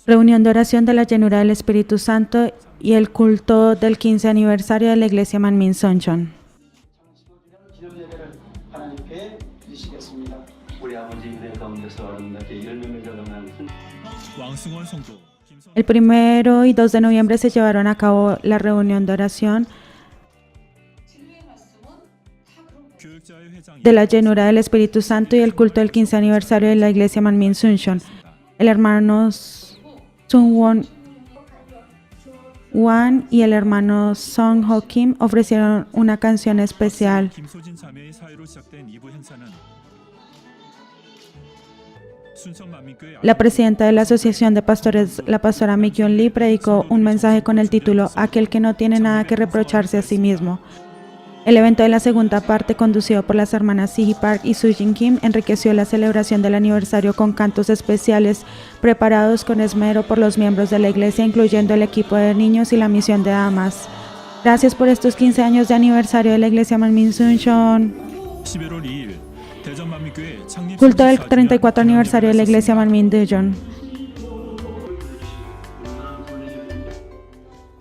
Reunión de oración de la llenura del Espíritu Santo y el culto del 15 aniversario de la Iglesia Manmin Suncheon. 하나님께 드리시겠습니다. 우리 아버지 은혜 가운데서 아름답게 열매를 자랑하는 왕승원 성도 El 1 y 2 de noviembre se llevaron a cabo la reunión de oración 교육자회 회장이 de la llenura del Espíritu Santo y el culto del 15 aniversario de la Iglesia Manmin Suncheon. El hermano Sungwon Wan y el hermano Song Ho Kim ofrecieron una canción especial. 김소진 자매의 사회로 시작된 2부 행사는 순천 만민교회 La presidenta de la Asociación de Pastores, la pastora Mi Kyun Lee, predicó un mensaje con el título Aquel que no tiene nada que reprocharse a sí mismo. El evento de la segunda parte, conducido por las hermanas Siji Park y Sujin Kim, enriqueció la celebración del aniversario con cantos especiales preparados con esmero por los miembros de la iglesia, incluyendo el equipo de niños y la misión de damas. Gracias por estos 15 años de aniversario de la iglesia Manmin Suncheon. 11월 2일 대전 만민교회 창립 Culto del 34 aniversario de la iglesia Manmin Daejeon.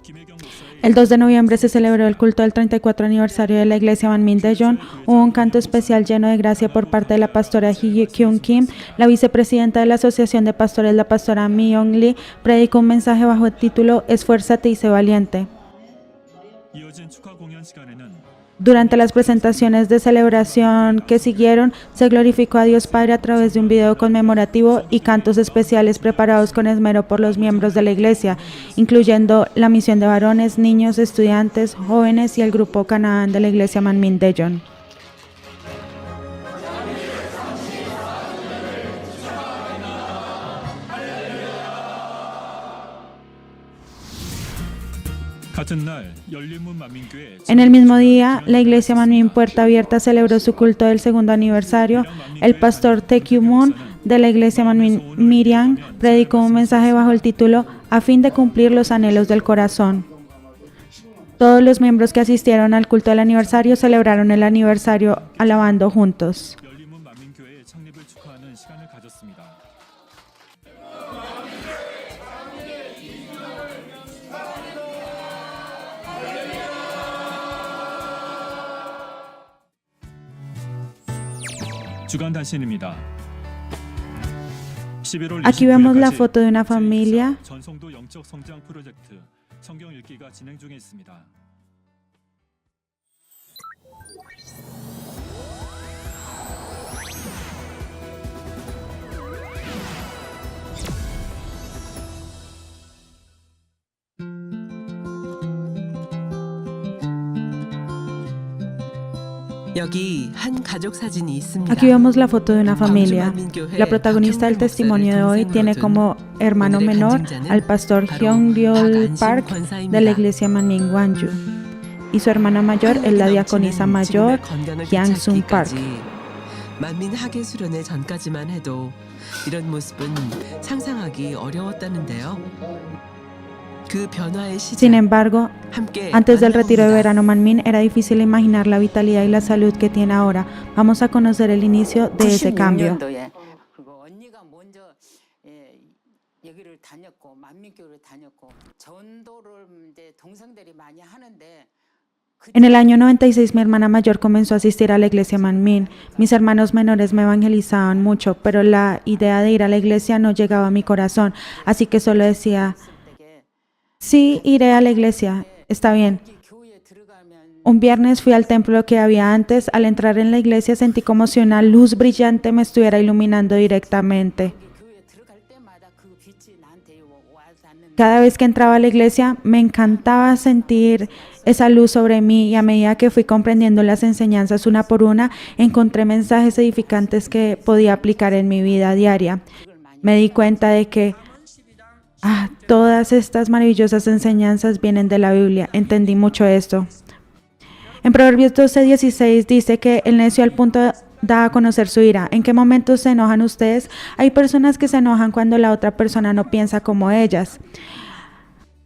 김혜경 목사의 El 2 de noviembre se celebró el culto del 34 aniversario de la iglesia Manmin Daejeon. Hubo un canto especial lleno de gracia por parte de la pastora Hee Kyung Kim. La vicepresidenta de la Asociación de Pastores, la pastora Mi Young Lee, predicó un mensaje bajo el título Esfuérzate y sé valiente. 이어진 축하 공연 시간에는 Durante las presentaciones de celebración que siguieron, se glorificó a Dios Padre a través de un video conmemorativo y cantos especiales preparados con esmero por los miembros de la iglesia, incluyendo la misión de varones, niños, estudiantes, jóvenes y el grupo Canaán de la iglesia Manmin Daejeon. 같은 날 열린문 만민교회 En el mismo día, la iglesia Manmin Puerta Abierta celebró su culto del segundo aniversario. El pastor Tae Kyu Moon de la iglesia Manmin Miriam predicó un mensaje bajo el título A fin de cumplir los anhelos del corazón. Todos los miembros que asistieron al culto del aniversario celebraron el aniversario alabando juntos. 열린문 만민교회의 창립을 축하하는 시간을 가졌습니다. 주간 단신입니다. 11월 Aquí vemos la 29일까지 foto de una familia. 전성도 영적 성장 프로젝트 성경 읽기가 진행 중에 있습니다. 여기 한 가족 사진이 있습니다. Aquí vemos la foto de una familia. La protagonista del testimonio de hoy tiene como hermano menor al pastor Hyung-ryol Park de la iglesia Manmin Gwangju y su hermana mayor es la diaconisa mayor Hyang-sun Park. 만민 학예 수련회 전까지만 해도 이런 모습은 상상하기 어려웠다는데요. 그 변화의 시작. Sin embargo, 함께 antes del retiro de 만나봅니다. verano Manmin era difícil imaginar la vitalidad y la salud que tiene ahora. Vamos a conocer el inicio de ese cambio. 96년도에 그리고 언니가 먼저 여기를 다녔고 만민교를 다녔고 전도를 이제 동생들이 많이 하는데 En el año 96 mi hermana mayor comenzó a asistir a la iglesia Manmin. Mis hermanos menores me evangelizaban mucho, pero la idea de ir a la iglesia no llegaba a mi corazón, así que solo decía, sí, iré a la iglesia, está bien. 교회에 들어가면 Un viernes fui al templo que había antes. Al entrar en la iglesia sentí como si una luz brillante me estuviera iluminando directamente. 교회에 들어갈 때마다 그 빛이 나한테 와 닿는 Cada vez que entraba a la iglesia me encantaba sentir esa luz sobre mí y a medida que fui comprendiendo las enseñanzas una por una, encontré mensajes edificantes que podía aplicar en mi vida diaria. Me di cuenta de que todas estas maravillosas enseñanzas vienen de la Biblia. Entendí mucho esto. En Proverbios 12:16 dice que el necio al punto da a conocer su ira. ¿En qué momentos se enojan ustedes? Hay personas que se enojan cuando la otra persona no piensa como ellas.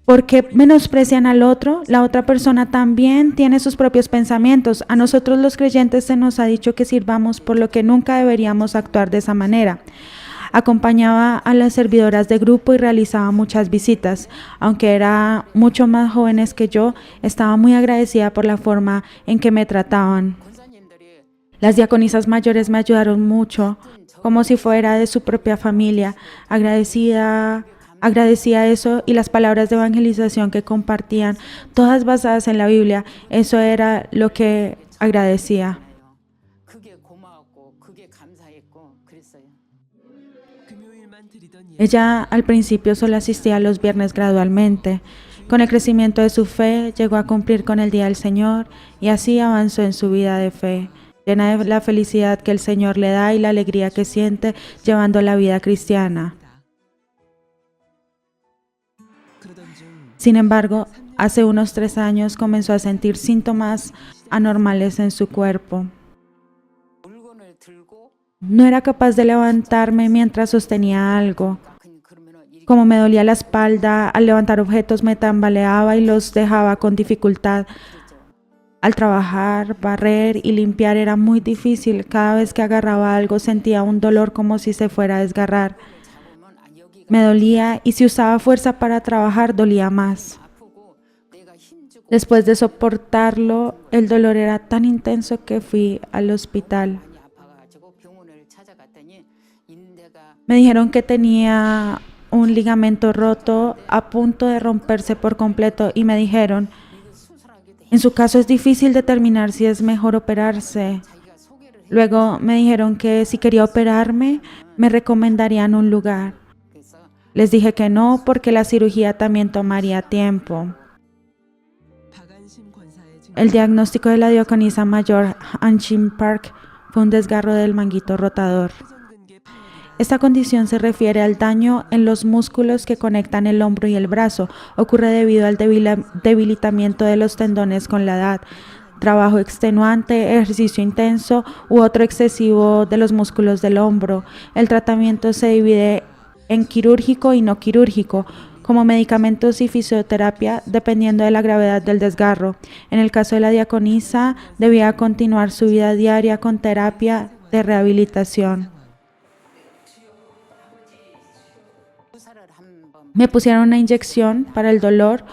Porque menosprecian al otro, la otra persona también tiene sus propios pensamientos. A nosotros los creyentes se nos ha dicho que sirvamos, por lo que nunca deberíamos actuar de esa manera. Acompañaba a las servidoras de grupo y realizaba muchas visitas. Aunque eran mucho más jóvenes que yo, estaba muy agradecida por la forma en que me trataban. 권사님들이 Las diaconisas mayores me ayudaron mucho, como si fuera de su propia familia. Agradecía eso y las palabras de evangelización que compartían, todas basadas en la Biblia. Eso era lo que agradecía. 그게 고마웠고 그게 감사했고 그랬어요. 금요일만 드리던 Ella al principio solo asistía los viernes gradualmente. Con el crecimiento de su fe, llegó a cumplir con el Día del Señor y así avanzó en su vida de fe, llena de la felicidad que el Señor le da y la alegría que siente llevando la vida cristiana. 그러던 중 Sin embargo, hace unos 3 años comenzó a sentir síntomas anormales en su cuerpo. 물건을 들고 No era capaz de levantarme mientras sostenía algo. 그러면은 이 Como me dolía la espalda, al levantar objetos me tambaleaba y los dejaba con dificultad. Al trabajar, barrer y limpiar era muy difícil. Cada vez que agarraba algo sentía un dolor como si se fuera a desgarrar. 잡으면 여기가 Me dolía y si usaba fuerza para trabajar dolía más. 아프고 내가 힘주고 Después de soportarlo, el dolor era tan intenso que fui al hospital. 많이 아파가지고 병원을 찾아갔더니 인대가 Me dijeron que tenía un ligamento roto a punto de romperse por completo y me dijeron, 수술하기도 en su caso es difícil determinar si es mejor operarse. 자기가 소개를 해. Luego me dijeron que si quería operarme, me recomendarían un lugar. 그래서 Les dije que no porque la cirugía también tomaría tiempo. 박안심 권사의 증 El diagnóstico de la diaconisa mayor Anshin Park fue un desgarro del manguito rotador. 회전근개 파열이라 Esta condición se refiere al daño en los músculos que conectan el hombro y el brazo. Ocurre debido al debilitamiento de los tendones con la edad, trabajo extenuante, ejercicio intenso u otro excesivo de los músculos del hombro. El tratamiento se divide en quirúrgico y no quirúrgico, como medicamentos y fisioterapia, dependiendo de la gravedad del desgarro. En el caso de la diaconisa, debía continuar su vida diaria con terapia de rehabilitación. 주사를 한번 Me pusieron una inyección para el dolor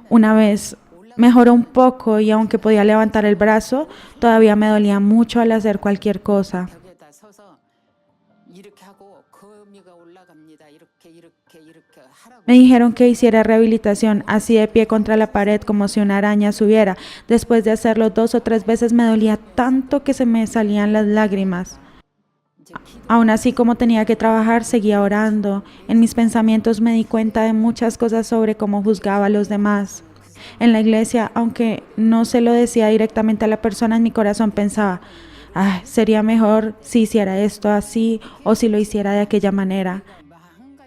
una vez. Mejoró un poco y aunque podía levantar el brazo, todavía me dolía mucho al hacer cualquier cosa. 벽에다 서서 이렇게 하고 거미가 올라갑니다. 이렇게 하라고. Me dijeron que hiciera rehabilitación, así de pie contra la pared como si una araña subiera. Después de hacerlo 2 o 3 veces me dolía tanto que se me salían las lágrimas. 이제 기도 Aún así, como tenía que trabajar, seguía orando. En mis pensamientos me di cuenta de muchas cosas sobre cómo juzgaba a los demás. En la iglesia, aunque no se lo decía directamente a la persona, en mi corazón pensaba, sería mejor si hiciera esto así o si lo hiciera de aquella manera.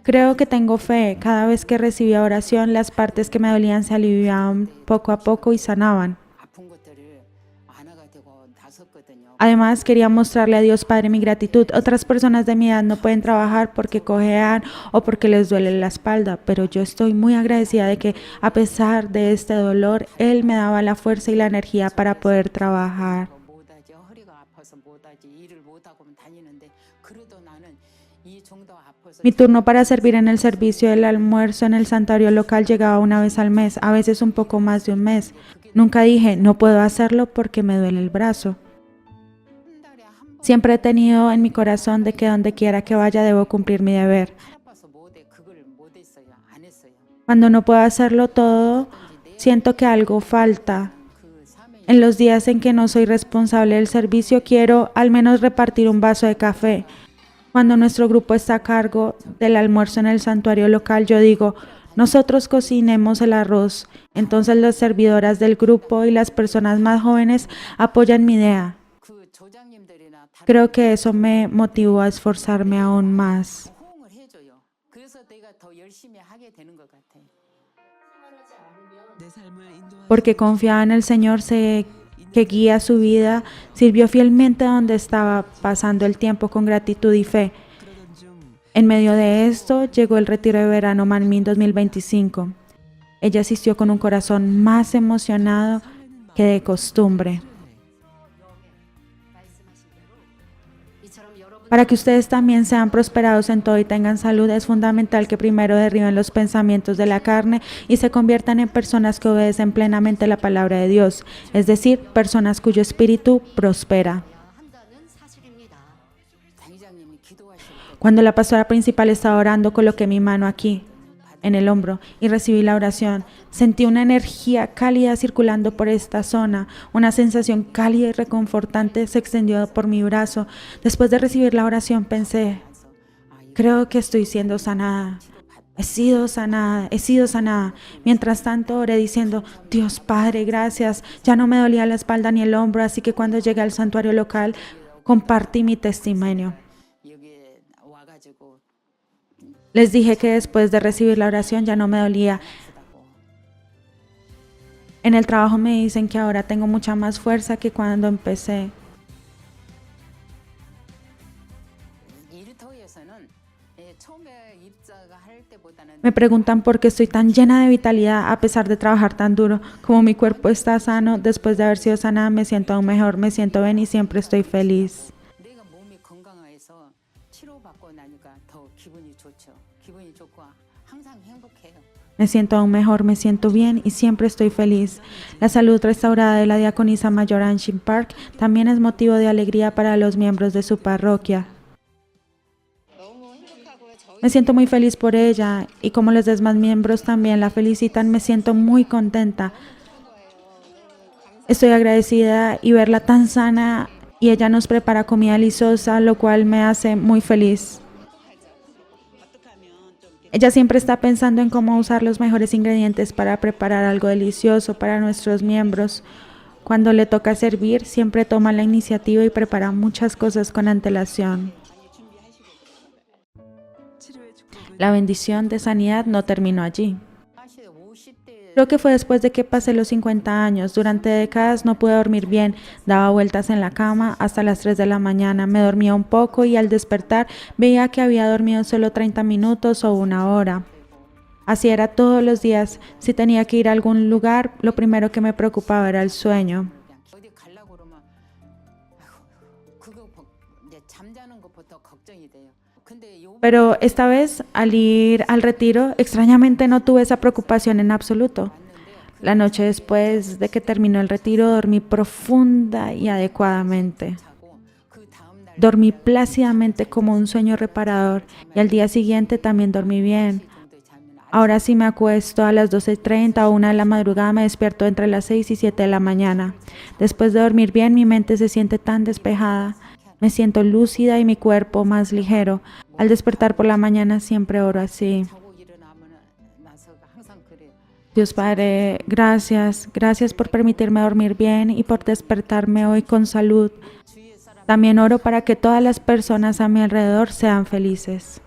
Creo que tengo fe. Cada vez que recibía oración, las partes que me dolían se aliviaban poco a poco y sanaban. 아픈 것들을 안아가 되고 나섰거든요. Además, quería mostrarle a Dios Padre mi gratitud. Otras personas de mi edad no pueden trabajar porque cojean o porque les duele la espalda, pero yo estoy muy agradecida de que, a pesar de este dolor, Él me daba la fuerza y la energía para poder trabajar. 못하지 허리가 아파서 못하지 일을 못하고 다니는데 그래도 나는 이 정도 아파서 Mi turno para servir en el servicio del almuerzo en el santuario local llegaba una vez al mes, a veces un poco más de un mes. Nunca dije, no puedo hacerlo porque me duele el brazo. 한 달에 한 번 Siempre he tenido en mi corazón de que donde quiera que vaya debo cumplir mi deber. 아파서 못해 그걸 못했어요. 안 했어요. Cuando no puedo hacerlo todo, siento que algo falta. 그 사명이 En los días en que no soy responsable del servicio, quiero al menos repartir un vaso de café. Cuando nuestro grupo está a cargo del almuerzo en el santuario local, yo digo, nosotros cocinemos el arroz. Entonces las servidoras del grupo y las personas más jóvenes apoyan mi idea. 그 조장님들이나 다른 Creo que eso me motivó a esforzarme aún más. 호응을 해줘요. 그래서 내가 더 열심히 하게 되는 것 같아요. 내 삶을 인도하시는 Porque confiaba en el Señor, sé que guía su vida, sirvió fielmente donde estaba pasando el tiempo con gratitud y fe. 그러던 중 En medio de esto, llegó el retiro de verano Manmin 2025. Ella asistió con un corazón más emocionado que de costumbre. Para que ustedes también sean prosperados en todo y tengan salud, es fundamental que primero derriben los pensamientos de la carne y se conviertan en personas que obedecen plenamente la palabra de Dios, es decir, personas cuyo espíritu prospera. 당회장님이 기도하실 때 Cuando la pastora principal estaba orando, coloqué mi mano aquí, en el hombro, y recibí la oración. Sentí una energía cálida circulando por esta zona. Una sensación cálida y reconfortante se extendió por mi brazo. Después de recibir la oración pensé, creo que estoy siendo sanada. He sido sanada, he sido sanada. Mientras tanto oré diciendo, Dios Padre, gracias. Ya no me dolía la espalda ni el hombro, así que cuando llegué al santuario local, compartí mi testimonio. 여기에 와가지고 Les dije que después de recibir la oración ya no me dolía. En el trabajo me dicen que ahora tengo mucha más fuerza que cuando empecé. 일터에서는 처음에 입사할 때보다는 Me preguntan por qué estoy tan llena de vitalidad a pesar de trabajar tan duro. Como mi cuerpo está sano, después de haber sido sanada me siento aún mejor, me siento bien y siempre estoy feliz. 내가 몸이 건강해서 치료받고 나니까 더 기분이 좋죠. 기분이 좋고 항상 행복해요. Me siento aún mejor, me siento bien y siempre estoy feliz. La salud restaurada de la diaconisa mayor Anshin Park también es motivo de alegría para los miembros de su parroquia. Me siento muy feliz por ella y como los demás miembros también la felicitan, me siento muy contenta. Estoy agradecida y verla tan sana y ella nos prepara comida deliciosa, lo cual me hace muy feliz. Ella siempre está pensando en cómo usar los mejores ingredientes para preparar algo delicioso para nuestros miembros. Cuando le toca servir, siempre toma la iniciativa y prepara muchas cosas con antelación. 치료의 축복은 La bendición de sanidad no terminó allí. 50대 Creo que fue después de que pasé los 50 años. Durante décadas no pude dormir bien. Daba vueltas en la cama hasta las 3 de la mañana. Me dormía un poco y al despertar veía que había dormido solo 30 minutos o una hora. Así era todos los días. Si tenía que ir a algún lugar, lo primero que me preocupaba era el sueño. 어디 가려고 그러면 그거 이제 잠자는 것부터 걱정이 돼요. 근데 요 Pero esta vez, al ir al retiro, extrañamente no tuve esa preocupación en absoluto. La noche después de que terminó el retiro, dormí profunda y adecuadamente. 자고 그 다음 날 Dormí plácidamente como un sueño reparador y al día siguiente también dormí bien. 정도 자면 Ahora sí me acuesto a las 12:30 o 1 de la madrugada, me despierto entre las 6 y 7 de la mañana. Después de dormir bien, mi mente se siente tan despejada. Me siento lúcida y mi cuerpo más ligero. Al despertar por la mañana siempre oro así. 자고 일어나면 나서 항상 그래요. Dios Padre, gracias. Gracias por permitirme dormir bien y por despertarme hoy con salud. 주위의 사람 También oro para que todas las personas a mi alrededor sean felices.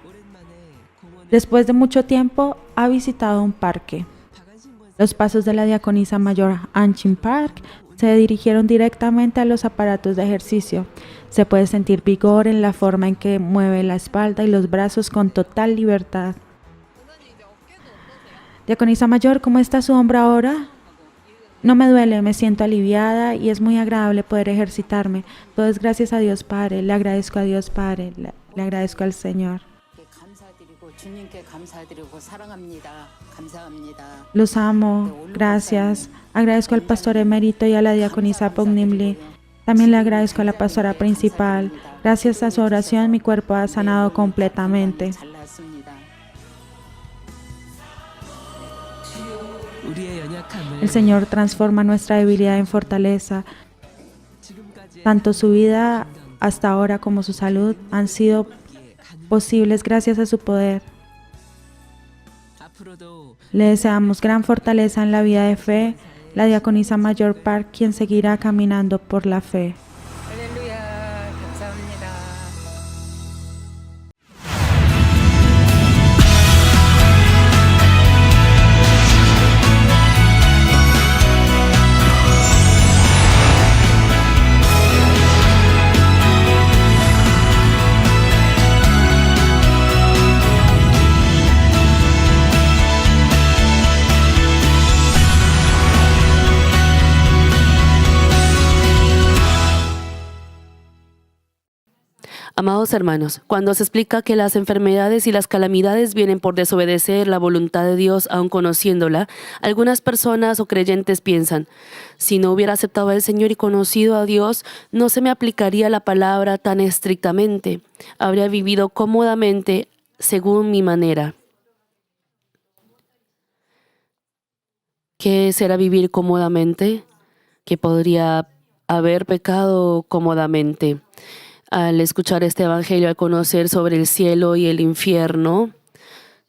오랜만에 공원에 Después de mucho tiempo, ha visitado un parque. 박안신 권사 Los pasos de la diaconisa mayor Anshin Park se dirigieron directamente a los aparatos de ejercicio. Se puede sentir vigor en la forma en que mueve la espalda y los brazos con total libertad. Diaconisa mayor, ¿cómo está su hombro ahora? No me duele, me siento aliviada y es muy agradable poder ejercitarme. Todo es gracias a Dios Padre. Le agradezco a Dios Padre. Le agradezco al Señor. 감사드리고 주님께 감사드리고 사랑합니다. 감사합니다. Los amo, gracias. Agradezco al pastor emérito y a la diaconisa Pognimli. También le agradezco a la pastora principal. Gracias a su oración mi cuerpo ha sanado completamente. 잘났습니다. 우리의 연약함을 El Señor transforma nuestra debilidad en fortaleza. 지금까지 Tanto su vida hasta ahora como su salud han sido posibles gracias a su poder. 앞으로도 Le deseamos gran fortaleza en la vida de fe, la diaconisa mayor Park, quien seguirá caminando por la fe. 할렐루야. 감사합니다. Amados hermanos, cuando se explica que las enfermedades y las calamidades vienen por desobedecer la voluntad de Dios aun conociéndola, algunas personas o creyentes piensan, si no hubiera aceptado al Señor y conocido a Dios, no se me aplicaría la palabra tan estrictamente. Habría vivido cómodamente según mi manera. ¿Qué será vivir cómodamente? Que podría haber pecado cómodamente. Al escuchar este evangelio, al conocer sobre el cielo y el infierno,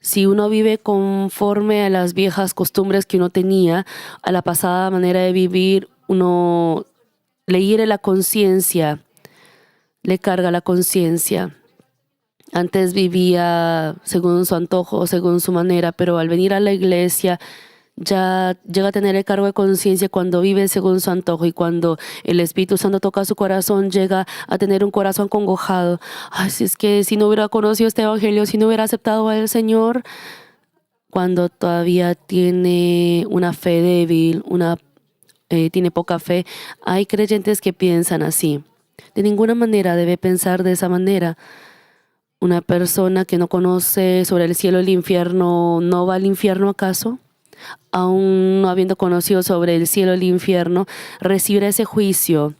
si uno vive conforme a las viejas costumbres que uno tenía, a la pasada manera de vivir, uno le hiere la conciencia, le carga la conciencia. Antes vivía según su antojo, según su manera, pero al venir a la iglesia ya llega a tener el cargo de conciencia cuando vive según su antojo, y cuando el Espíritu Santo toca su corazón, llega a tener un corazón congojado. Ay, si es que si no hubiera conocido este evangelio, si no hubiera aceptado al Señor, cuando todavía tiene una fe débil, tiene poca fe. Hay creyentes que piensan así. De ninguna manera debe pensar de esa manera. Una persona que no conoce sobre el cielo y el infierno, ¿no va al infierno acaso? Aún no habiendo conocido sobre el cielo y el infierno, recibirá ese juicio.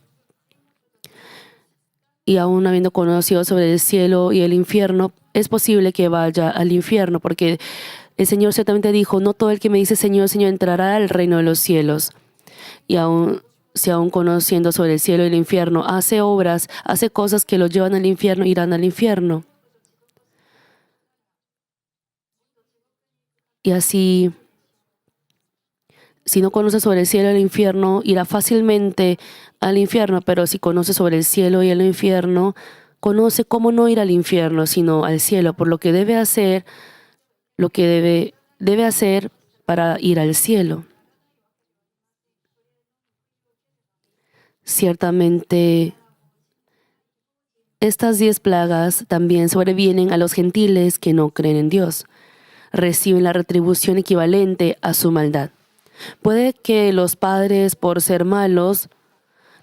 Y aún habiendo conocido sobre el cielo y el infierno, es posible que vaya al infierno, porque el Señor ciertamente dijo, no todo el que me dice Señor, Señor entrará al reino de los cielos. Y si aún conociendo sobre el cielo y el infierno, hace obras, hace cosas que lo llevan al infierno, irán al infierno. Y así, si no conoce sobre el cielo y el infierno, irá fácilmente al infierno, pero si conoce sobre el cielo y el infierno, conoce cómo no ir al infierno, sino al cielo, por lo que debe hacer, lo que debe hacer para ir al cielo. Ciertamente, estas 10 plagas también sobrevienen a los gentiles que no creen en Dios. Reciben la retribución equivalente a su maldad. Puede que los padres, por ser malos,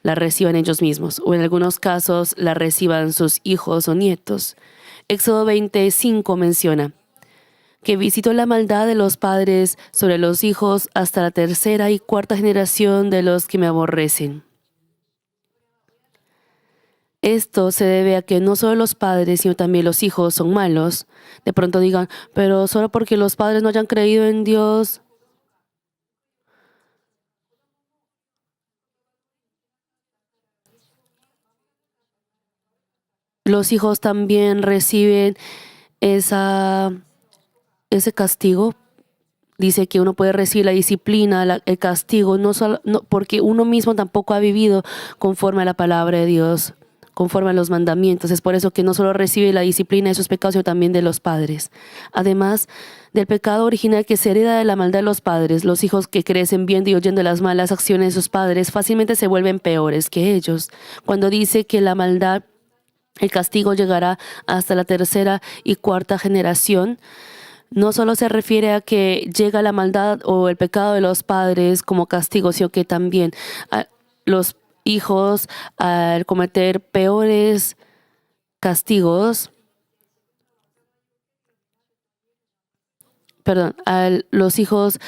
la reciban ellos mismos, o en algunos casos la reciban sus hijos o nietos. Éxodo 25 menciona que visitó la maldad de los padres sobre los hijos hasta la tercera y cuarta generación de los que me aborrecen. Esto se debe a que no solo los padres, sino también los hijos son malos. De pronto digan, pero solo porque los padres no hayan creído en Dios, los hijos también reciben ese castigo. Dice que uno puede recibir la disciplina, el castigo, no porque uno mismo tampoco ha vivido conforme a la palabra de Dios, conforme a los mandamientos. Es por eso que no solo recibe la disciplina de sus pecados, sino también de los padres. Además del pecado original que se hereda de la maldad de los padres, los hijos que crecen viendo y oyendo las malas acciones de sus padres fácilmente se vuelven peores que ellos. Cuando dice que la maldad, el castigo llegará hasta la tercera y cuarta generación, no solo se refiere a que llega la maldad o el pecado de los padres como castigo, sino que también los hijos, al cometer peores castigos, los hijos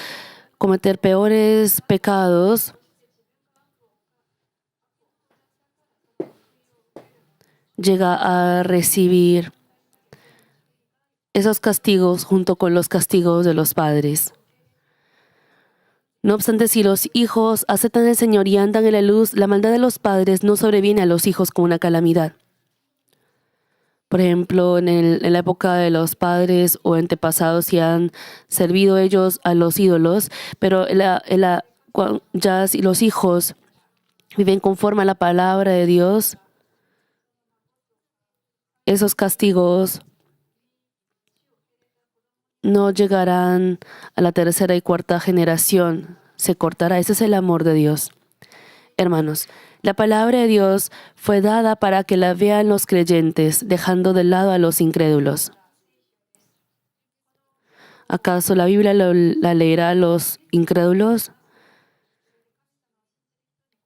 cometer peores pecados, llega a recibir esos castigos junto con los castigos de los padres. No obstante, si los hijos aceptan al Señor y andan en la luz, la maldad de los padres no sobreviene a los hijos como una calamidad. Por ejemplo, en la época de los padres o antepasados, si han servido ellos a los ídolos, pero ya si los hijos viven conforme a la palabra de Dios, esos castigos no llegarán a la tercera y cuarta generación. Se cortará. Ese es el amor de Dios. Hermanos, la palabra de Dios fue dada para que la vean los creyentes, dejando de lado a los incrédulos. ¿Acaso la Biblia la leerá a los incrédulos?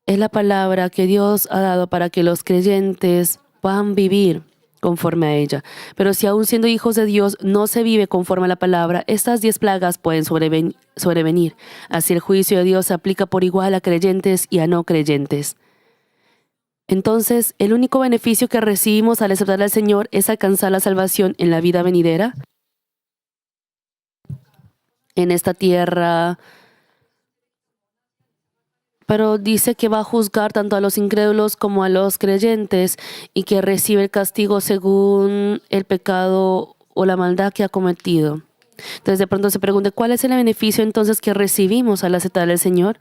Es la palabra que Dios ha dado para que los creyentes puedan vivir conforme a ella. Pero si aún siendo hijos de Dios no se vive conforme a la palabra, estas 10 plagas pueden sobrevenir. Así el juicio de Dios se aplica por igual a creyentes y a no creyentes. Entonces, ¿el único beneficio que recibimos al aceptar al Señor es alcanzar la salvación en la vida venidera? En esta tierra. Pero dice que va a juzgar tanto a los incrédulos como a los creyentes y que recibe el castigo según el pecado o la maldad que ha cometido. Entonces de pronto se pregunta, ¿cuál es el beneficio entonces que recibimos al aceptar al Señor?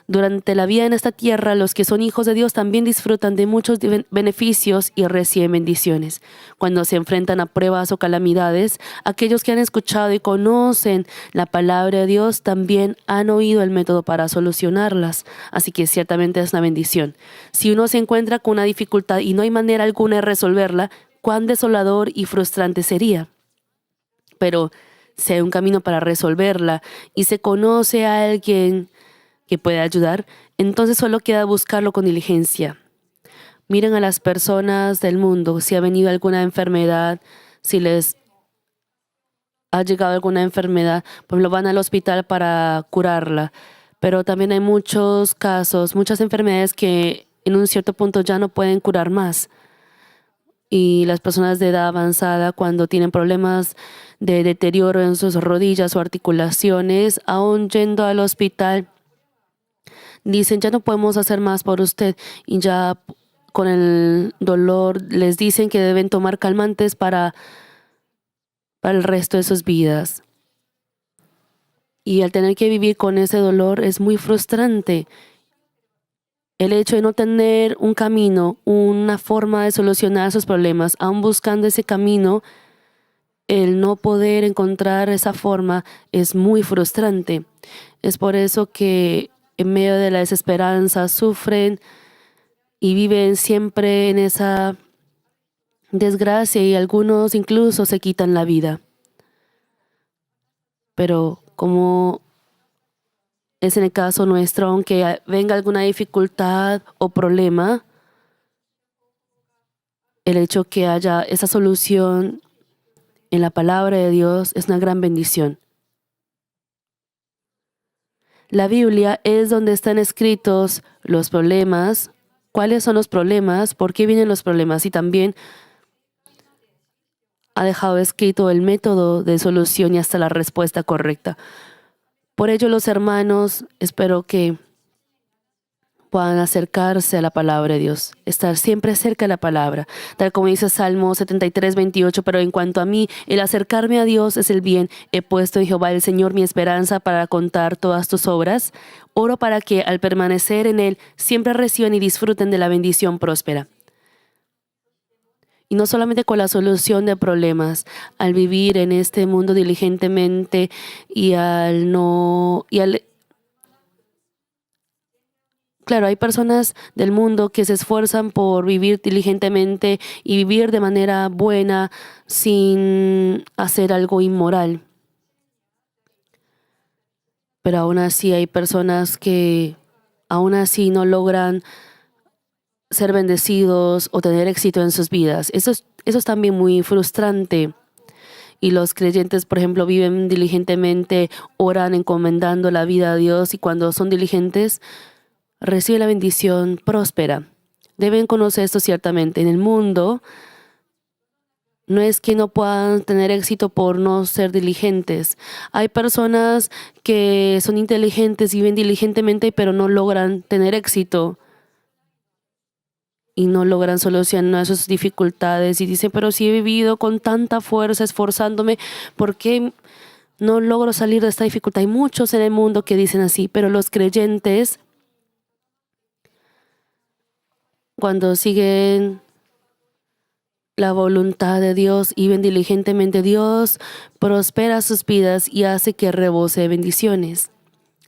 Durante la vida en esta tierra, los que son hijos de Dios también disfrutan de muchos beneficios y reciben bendiciones. Cuando se enfrentan a pruebas o calamidades, aquellos que han escuchado y conocen la palabra de Dios también han oído el método para solucionarlas. Así que ciertamente es una bendición. Si uno se encuentra con una dificultad y no hay manera alguna de resolverla, cuán desolador y frustrante sería. Pero si hay un camino para resolverla y se conoce a alguien que puede ayudar, entonces solo queda buscarlo con diligencia. Miren a las personas del mundo, si ha venido alguna enfermedad, si les ha llegado alguna enfermedad, pues lo van al hospital para curarla. Pero también hay muchos casos, muchas enfermedades que en un cierto punto ya no pueden curar más. Y las personas de edad avanzada, cuando tienen problemas de deterioro en sus rodillas o articulaciones, aún yendo al hospital, dicen, ya no podemos hacer más por usted, y ya con el dolor les dicen que deben tomar calmantes para el resto de sus vidas. Y al tener que vivir con ese dolor es muy frustrante. El hecho de no tener un camino, una forma de solucionar sus problemas, aún buscando ese camino, el no poder encontrar esa forma es muy frustrante. Es por eso que en medio de la desesperanza sufren y viven siempre en esa desgracia y algunos incluso se quitan la vida. Pero como es en el caso nuestro, aunque venga alguna dificultad o problema, el hecho que haya esa solución en la palabra de Dios es una gran bendición. La Biblia es donde están escritos los problemas, cuáles son los problemas, por qué vienen los problemas, y también ha dejado escrito el método de solución y hasta la respuesta correcta. Por ello, los hermanos, espero que puedan acercarse a la palabra de Dios, estar siempre cerca de la palabra, tal como dice Salmo 73:28, pero en cuanto a mí, el acercarme a Dios es el bien. He puesto en Jehová el Señor mi esperanza para contar todas tus obras. Oro para que al permanecer en Él siempre reciban y disfruten de la bendición próspera. Y no solamente con la solución de problemas, al vivir en este mundo diligentemente Claro, hay personas del mundo que se esfuerzan por vivir diligentemente y vivir de manera buena sin hacer algo inmoral. Pero aún así hay personas que aún así no logran ser bendecidos o tener éxito en sus vidas. Eso es también muy frustrante. Y los creyentes, por ejemplo, viven diligentemente, oran encomendando la vida a Dios, y cuando son diligentes, reciben la bendición próspera. Deben conocer esto ciertamente. En el mundo, no es que no puedan tener éxito por no ser diligentes. Hay personas que son inteligentes, viven diligentemente, pero no logran tener éxito y no logran solucionar sus dificultades. Y dicen, pero si he vivido con tanta fuerza, esforzándome, ¿por qué no logro salir de esta dificultad? Hay muchos en el mundo que dicen así, pero los creyentes, cuando siguen la voluntad de Dios y viven diligentemente, Dios prospera sus vidas y hace que rebose bendiciones.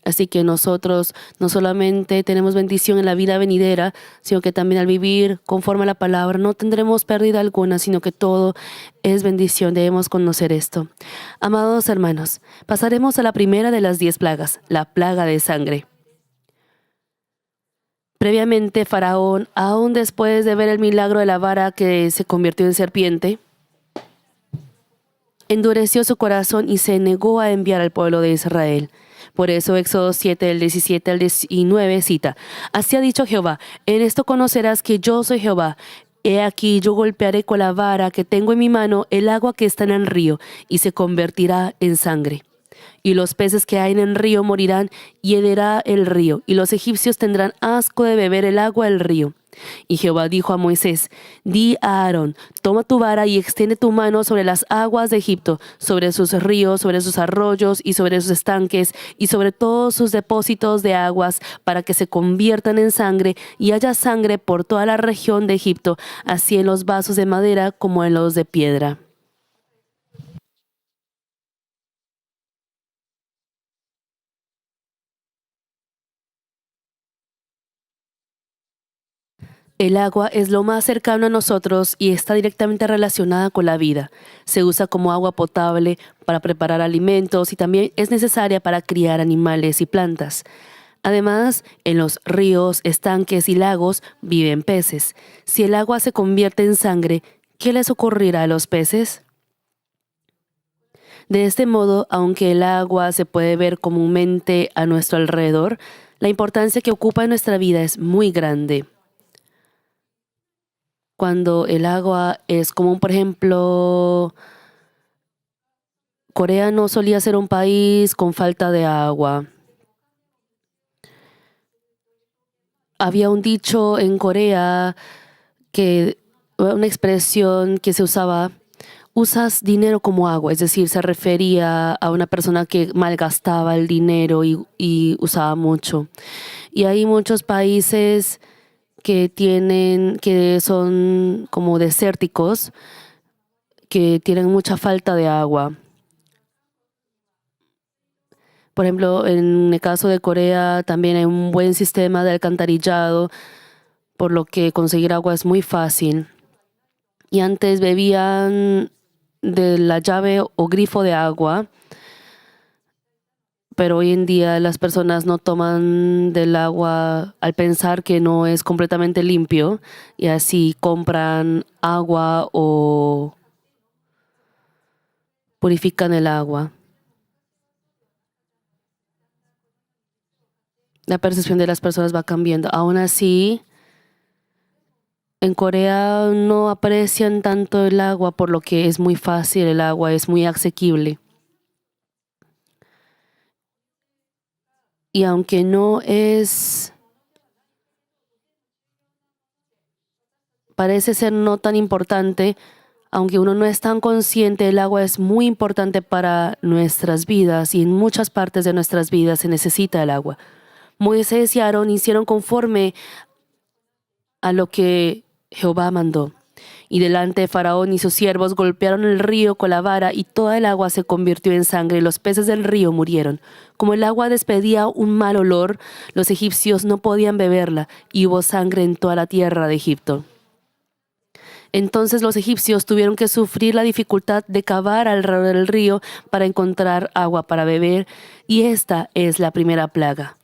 Así que nosotros no solamente tenemos bendición en la vida venidera, sino que también al vivir conforme a la palabra no tendremos pérdida alguna, sino que todo es bendición. Debemos conocer esto. Amados hermanos, pasaremos a la primera de las 10 plagas, la plaga de sangre. Previamente, Faraón, aún después de ver el milagro de la vara que se convirtió en serpiente, endureció su corazón y se negó a enviar al pueblo de Israel. Por eso Éxodo 7, del 17 al 19 cita: Así ha dicho Jehová, en esto conocerás que yo soy Jehová. He aquí yo golpearé con la vara que tengo en mi mano el agua que está en el río, y se convertirá en sangre. Y los peces que hay en el río morirán, y hederá el río, y los egipcios tendrán asco de beber el agua del río. Y Jehová dijo a Moisés: Di a Aarón, toma tu vara y extiende tu mano sobre las aguas de Egipto, sobre sus ríos, sobre sus arroyos y sobre sus estanques y sobre todos sus depósitos de aguas, para que se conviertan en sangre y haya sangre por toda la región de Egipto, así en los vasos de madera como en los de piedra. El agua es lo más cercano a nosotros y está directamente relacionada con la vida. Se usa como agua potable para preparar alimentos y también es necesaria para criar animales y plantas. Además, en los ríos, estanques y lagos viven peces. Si el agua se convierte en sangre, ¿qué les ocurrirá a los peces? De este modo, aunque el agua se puede ver comúnmente a nuestro alrededor, la importancia que ocupa en nuestra vida es muy grande. Cuando el agua es común, por ejemplo, Corea no solía ser un país con falta de agua. Había un dicho en Corea, una expresión que se usaba: usas dinero como agua, es decir, se refería a una persona que malgastaba el dinero y usaba mucho. Y hay muchos países que son como desérticos, que tienen mucha falta de agua. Por ejemplo, en el caso de Corea también hay un buen sistema de alcantarillado, por lo que conseguir agua es muy fácil. Y antes bebían de la llave o grifo de agua, pero hoy en día las personas no toman del agua al pensar que no es completamente limpio, y así compran agua o purifican el agua. La percepción de las personas va cambiando. Aún así, en Corea no aprecian tanto el agua, por lo que es muy fácil, el agua es muy asequible. Y aunque parece ser no tan importante, aunque uno no es tan consciente, el agua es muy importante para nuestras vidas y en muchas partes de nuestras vidas se necesita el agua. Moisés y Aarón hicieron conforme a lo que Jehová mandó. Y delante de Faraón y sus siervos golpearon el río con la vara, y toda el agua se convirtió en sangre, y los peces del río murieron. Como el agua despedía un mal olor, los egipcios no podían beberla, y hubo sangre en toda la tierra de Egipto. Entonces los egipcios tuvieron que sufrir la dificultad de cavar alrededor del río para encontrar agua para beber, y esta es la primera plaga.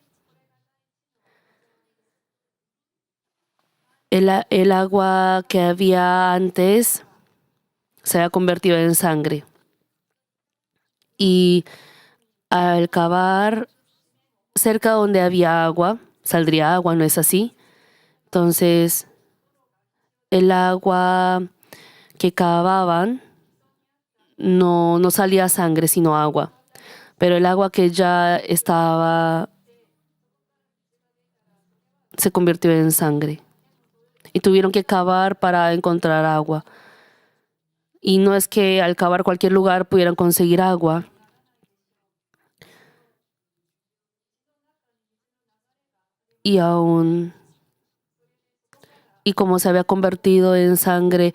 El agua que había antes se había convertido en sangre. Y al cavar cerca donde había agua, saldría agua, ¿no es así? Entonces, el agua que cavaban no salía sangre, sino agua. Pero el agua que ya estaba se convirtió en sangre. Y tuvieron que cavar para encontrar agua. Y no es que al cavar cualquier lugar pudieran conseguir agua. Y como se había convertido en sangre,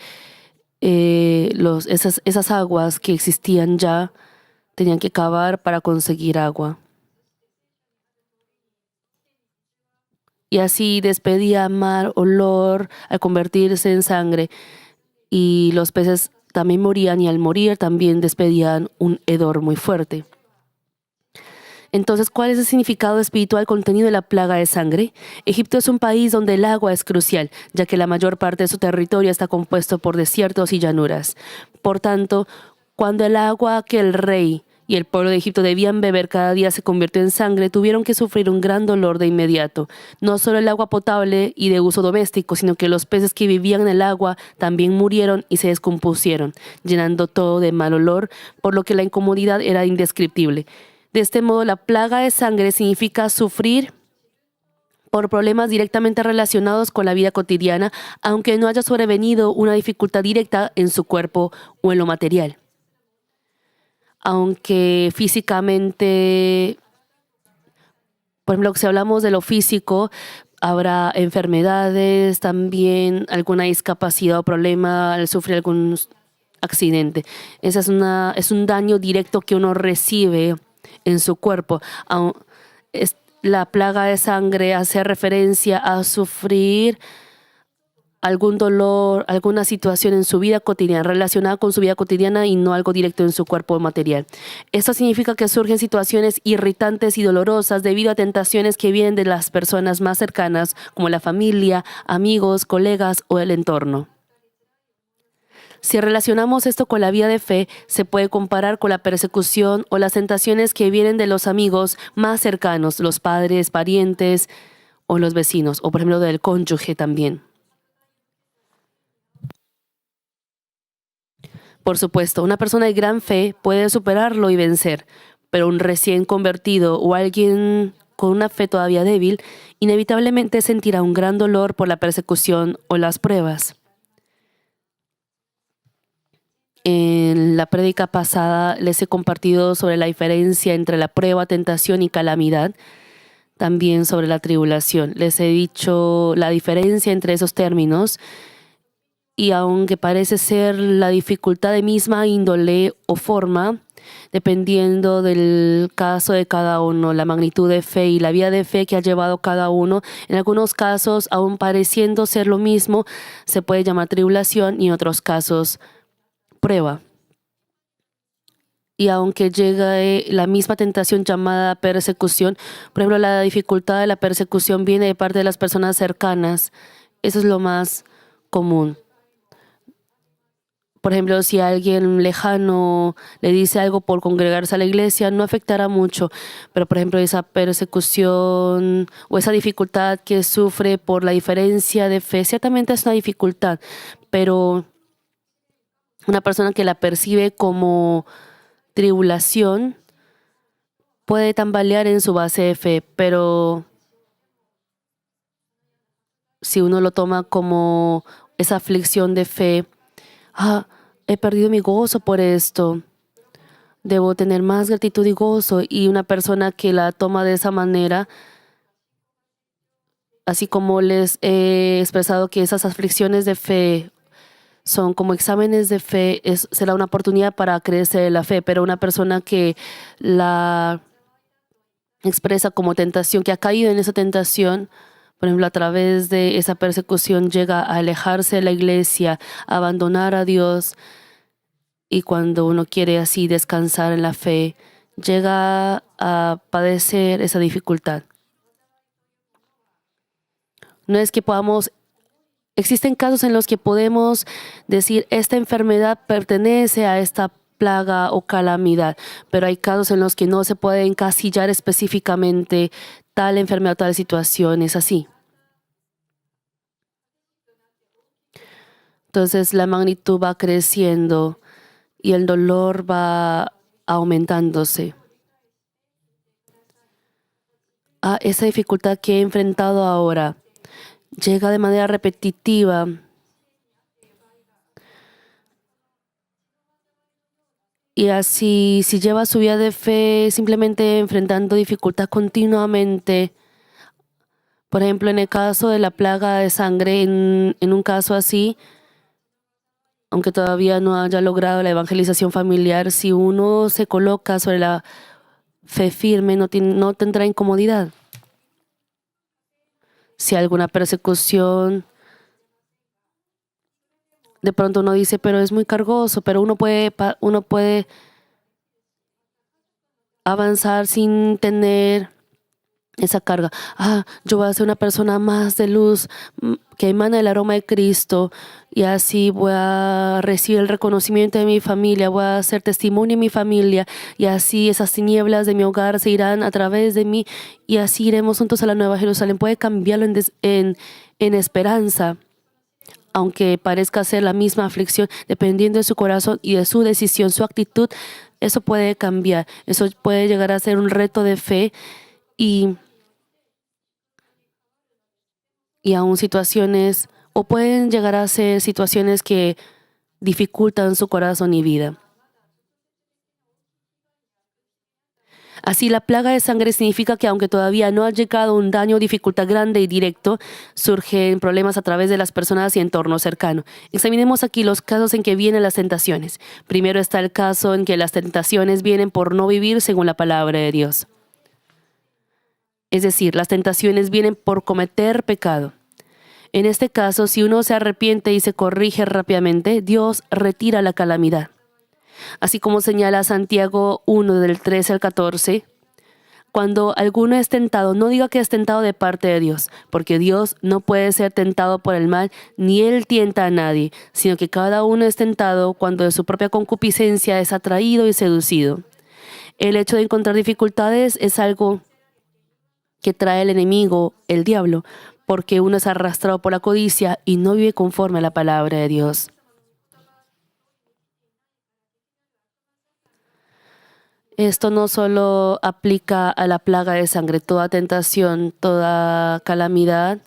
esas aguas que existían ya, tenían que cavar para conseguir agua. Y así despedía mal olor al convertirse en sangre. Y los peces también morían, y al morir también despedían un hedor muy fuerte. Entonces, ¿cuál es el significado espiritual contenido de la plaga de sangre? Egipto es un país donde el agua es crucial, ya que la mayor parte de su territorio está compuesto por desiertos y llanuras. Por tanto, cuando el agua que el rey y el pueblo de Egipto debían beber cada día se convirtió en sangre, tuvieron que sufrir un gran dolor de inmediato. No solo el agua potable y de uso doméstico, sino que los peces que vivían en el agua también murieron y se descompusieron, llenando todo de mal olor, por lo que la incomodidad era indescriptible. De este modo, la plaga de sangre significa sufrir por problemas directamente relacionados con la vida cotidiana, aunque no haya sobrevenido una dificultad directa en su cuerpo o en lo material. Aunque físicamente, por ejemplo, si hablamos de lo físico, habrá enfermedades, también alguna discapacidad o problema al sufrir algún accidente. Ese es un daño directo que uno recibe en su cuerpo. La plaga de sangre hace referencia a sufrir algún dolor, alguna situación en su vida cotidiana, relacionada con su vida cotidiana y no algo directo en su cuerpo material. Esto significa que surgen situaciones irritantes y dolorosas debido a tentaciones que vienen de las personas más cercanas, como la familia, amigos, colegas o el entorno. Si relacionamos esto con la vida de fe, se puede comparar con la persecución o las tentaciones que vienen de los amigos más cercanos, los padres, parientes o los vecinos, o por ejemplo del cónyuge también. Por supuesto, una persona de gran fe puede superarlo y vencer, pero un recién convertido o alguien con una fe todavía débil inevitablemente sentirá un gran dolor por la persecución o las pruebas. En la prédica pasada les he compartido sobre la diferencia entre la prueba, tentación y calamidad, también sobre la tribulación. Les he dicho la diferencia entre esos términos. Y aunque parece ser la dificultad de misma índole o forma, dependiendo del caso de cada uno, la magnitud de fe y la vida de fe que ha llevado cada uno, en algunos casos, aun pareciendo ser lo mismo, se puede llamar tribulación y en otros casos prueba. Y aunque llega la misma tentación llamada persecución, por ejemplo, la dificultad de la persecución viene de parte de las personas cercanas. Eso es lo más común. Por ejemplo, si alguien lejano le dice algo por congregarse a la iglesia, no afectará mucho. Pero, por ejemplo, esa persecución o esa dificultad que sufre por la diferencia de fe, ciertamente es una dificultad. Pero una persona que la percibe como tribulación puede tambalear en su base de fe. Pero si uno lo toma como esa aflicción de fe, he perdido mi gozo por esto. Debo tener más gratitud y gozo. Y una persona que la toma de esa manera, así como les he expresado que esas aflicciones de fe son como exámenes de fe, será una oportunidad para crecer en la fe. Pero una persona que la expresa como tentación, que ha caído en esa tentación, por ejemplo, a través de esa persecución llega a alejarse de la iglesia, a abandonar a Dios. Y cuando uno quiere así descansar en la fe, llega a padecer esa dificultad. No es que existen casos en los que podemos decir esta enfermedad pertenece a esta plaga o calamidad, pero hay casos en los que no se puede encasillar específicamente tal enfermedad, tal situación, es así. Entonces la magnitud va creciendo y el dolor va aumentándose. Esa dificultad que he enfrentado ahora llega de manera repetitiva. Y así, si lleva su vida de fe simplemente enfrentando dificultad continuamente, por ejemplo, en el caso de la plaga de sangre, en un caso así, aunque todavía no haya logrado la evangelización familiar, si uno se coloca sobre la fe firme, no tendrá incomodidad. Si hay alguna persecución, de pronto uno dice, pero es muy cargoso, pero uno puede avanzar sin tener esa carga. Yo voy a ser una persona más de luz que emana el aroma de Cristo y así voy a recibir el reconocimiento de mi familia, voy a hacer testimonio en mi familia y así esas tinieblas de mi hogar se irán a través de mí y así iremos juntos a la Nueva Jerusalén. Puede cambiarlo en esperanza, aunque parezca ser la misma aflicción, dependiendo de su corazón y de su decisión, su actitud. Eso puede cambiar, eso puede llegar a ser un reto de fe y aún situaciones, o pueden llegar a ser situaciones que dificultan su corazón y vida. Así, la plaga de sangre significa que aunque todavía no ha llegado un daño o dificultad grande y directo, surgen problemas a través de las personas y entorno cercano. Examinemos aquí los casos en que vienen las tentaciones. Primero está el caso en que las tentaciones vienen por no vivir según la palabra de Dios. Es decir, las tentaciones vienen por cometer pecado. En este caso, si uno se arrepiente y se corrige rápidamente, Dios retira la calamidad. Así como señala Santiago 1 del 13 al 14, cuando alguno es tentado, no diga que es tentado de parte de Dios, porque Dios no puede ser tentado por el mal, ni Él tienta a nadie, sino que cada uno es tentado cuando de su propia concupiscencia es atraído y seducido. El hecho de encontrar dificultades es algo que trae el enemigo, el diablo, porque uno es arrastrado por la codicia y no vive conforme a la palabra de Dios. Esto no solo aplica a la plaga de sangre, toda tentación, toda calamidad.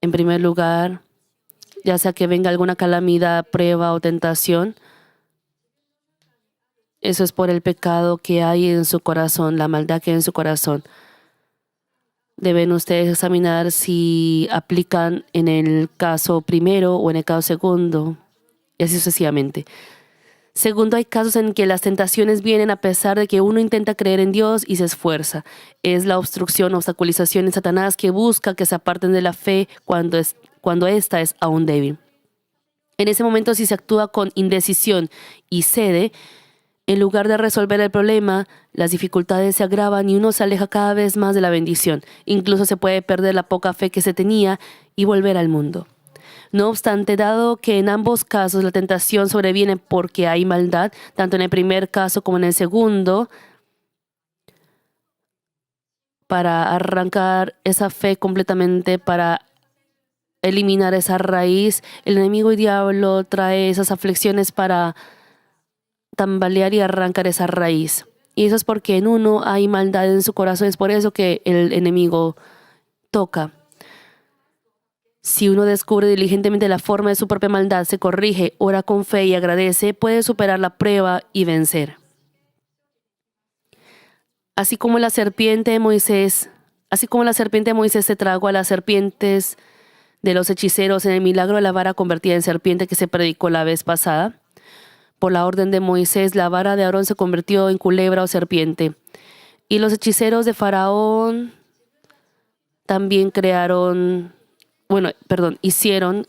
En primer lugar, ya sea que venga alguna calamidad, prueba o tentación, eso es por el pecado que hay en su corazón, la maldad que hay en su corazón. Deben ustedes examinar si aplican en el caso primero o en el caso segundo, y así sucesivamente. Segundo, hay casos en que las tentaciones vienen a pesar de que uno intenta creer en Dios y se esfuerza. Es la obstrucción, obstaculización en Satanás que busca que se aparten de la fe cuando ésta es aún débil. En ese momento, si se actúa con indecisión y cede, en lugar de resolver el problema, las dificultades se agravan y uno se aleja cada vez más de la bendición. Incluso se puede perder la poca fe que se tenía y volver al mundo. No obstante, dado que en ambos casos la tentación sobreviene porque hay maldad, tanto en el primer caso como en el segundo, para arrancar esa fe completamente, para eliminar esa raíz, el enemigo y diablo trae esas aflicciones para tambalear y arrancar esa raíz. Y eso es porque en uno hay maldad en su corazón. Es por eso que el enemigo toca. Si uno descubre diligentemente la forma de su propia maldad, se corrige, ora con fe y agradece, puede superar la prueba y vencer. Así como la serpiente de Moisés se tragó a las serpientes de los hechiceros en el milagro de la vara convertida en serpiente que se predicó la vez pasada, por la orden de Moisés, la vara de Aarón se convirtió en culebra o serpiente. Y los hechiceros de Faraón también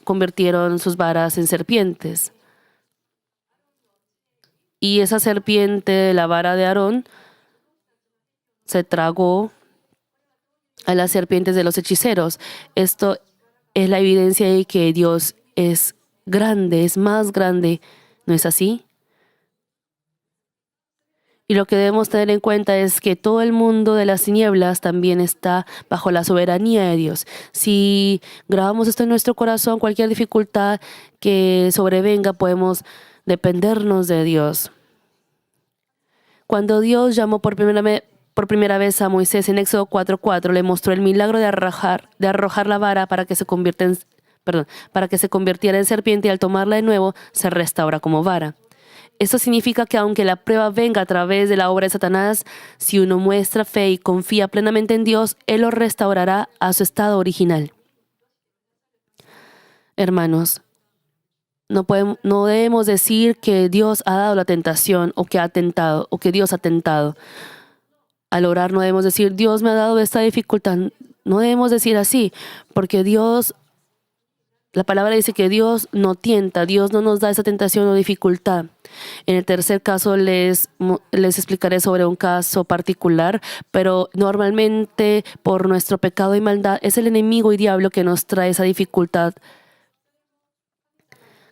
convirtieron sus varas en serpientes. Y esa serpiente de la vara de Aarón se tragó a las serpientes de los hechiceros. Esto es la evidencia de que Dios es grande, es más grande. ¿No es así? Y lo que debemos tener en cuenta es que todo el mundo de las tinieblas también está bajo la soberanía de Dios. Si grabamos esto en nuestro corazón, cualquier dificultad que sobrevenga, podemos dependernos de Dios. Cuando Dios llamó por primera vez a Moisés en Éxodo 4:4, le mostró el milagro de arrojar la vara para que se convirtiera en serpiente, y al tomarla de nuevo se restaura como vara. Esto significa que aunque la prueba venga a través de la obra de Satanás, si uno muestra fe y confía plenamente en Dios, Él lo restaurará a su estado original. Hermanos, no debemos decir que Dios ha dado la tentación o que Dios ha tentado. Al orar no debemos decir, Dios me ha dado esta dificultad. No debemos decir así, porque Dios La palabra dice que Dios no tienta, Dios no nos da esa tentación o dificultad. En el tercer caso les explicaré sobre un caso particular, pero normalmente por nuestro pecado y maldad es el enemigo y diablo que nos trae esa dificultad.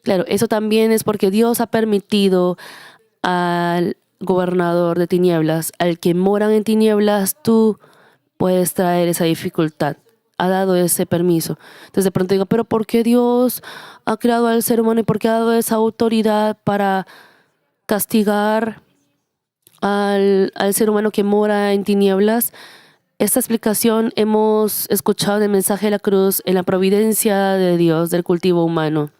Claro, eso también es porque Dios ha permitido al gobernador de tinieblas, al que moran en tinieblas, tú puedes traer esa dificultad. Ha dado ese permiso. Entonces de pronto digo, pero ¿por qué Dios ha creado al ser humano y por qué ha dado esa autoridad para castigar al ser humano que mora en tinieblas? Esta explicación hemos escuchado en el mensaje de la cruz, en la providencia de Dios del cultivo humano.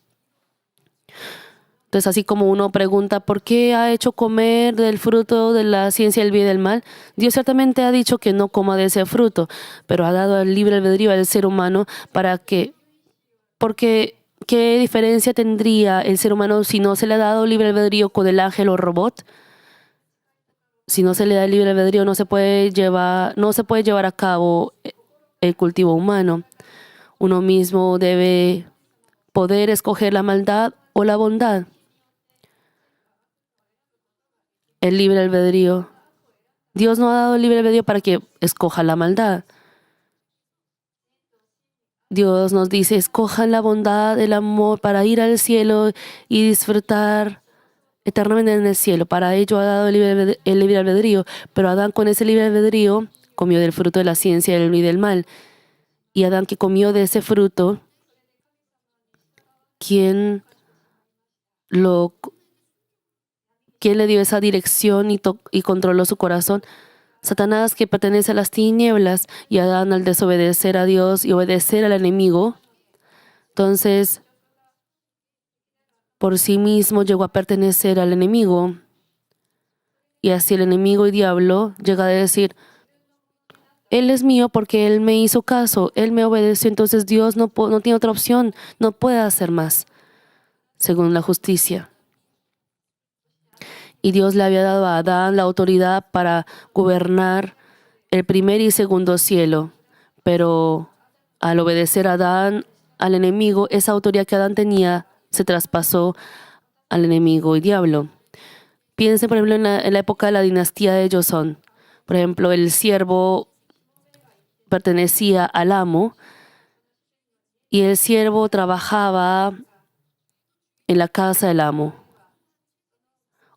Entonces, así como uno pregunta por qué ha hecho comer del fruto de la ciencia del bien y del mal, Dios ciertamente ha dicho que no coma de ese fruto, pero ha dado el libre albedrío al ser humano porque ¿qué diferencia tendría el ser humano si no se le ha dado libre albedrío con el ángel o robot? Si no se le da el libre albedrío, no se puede llevar a cabo el cultivo humano. Uno mismo debe poder escoger la maldad o la bondad. El libre albedrío. Dios no ha dado el libre albedrío para que escoja la maldad. Dios nos dice, escojan la bondad, el amor para ir al cielo y disfrutar eternamente en el cielo. Para ello ha dado el libre albedrío. Pero Adán con ese libre albedrío comió del fruto de la ciencia del bien y del mal. Y Adán que comió de ese fruto, ¿quién le dio esa dirección y controló su corazón? Satanás, que pertenece a las tinieblas, y Adán al desobedecer a Dios y obedecer al enemigo, entonces por sí mismo llegó a pertenecer al enemigo. Y así el enemigo y diablo llega a decir, Él es mío porque Él me hizo caso, Él me obedeció, entonces Dios no tiene otra opción, no puede hacer más, según la justicia. Y Dios le había dado a Adán la autoridad para gobernar el primer y segundo cielo. Pero al obedecer a Adán, al enemigo, esa autoridad que Adán tenía se traspasó al enemigo y diablo. Piensen, por ejemplo, en la época de la dinastía de Joseon. Por ejemplo, el siervo pertenecía al amo y el siervo trabajaba en la casa del amo.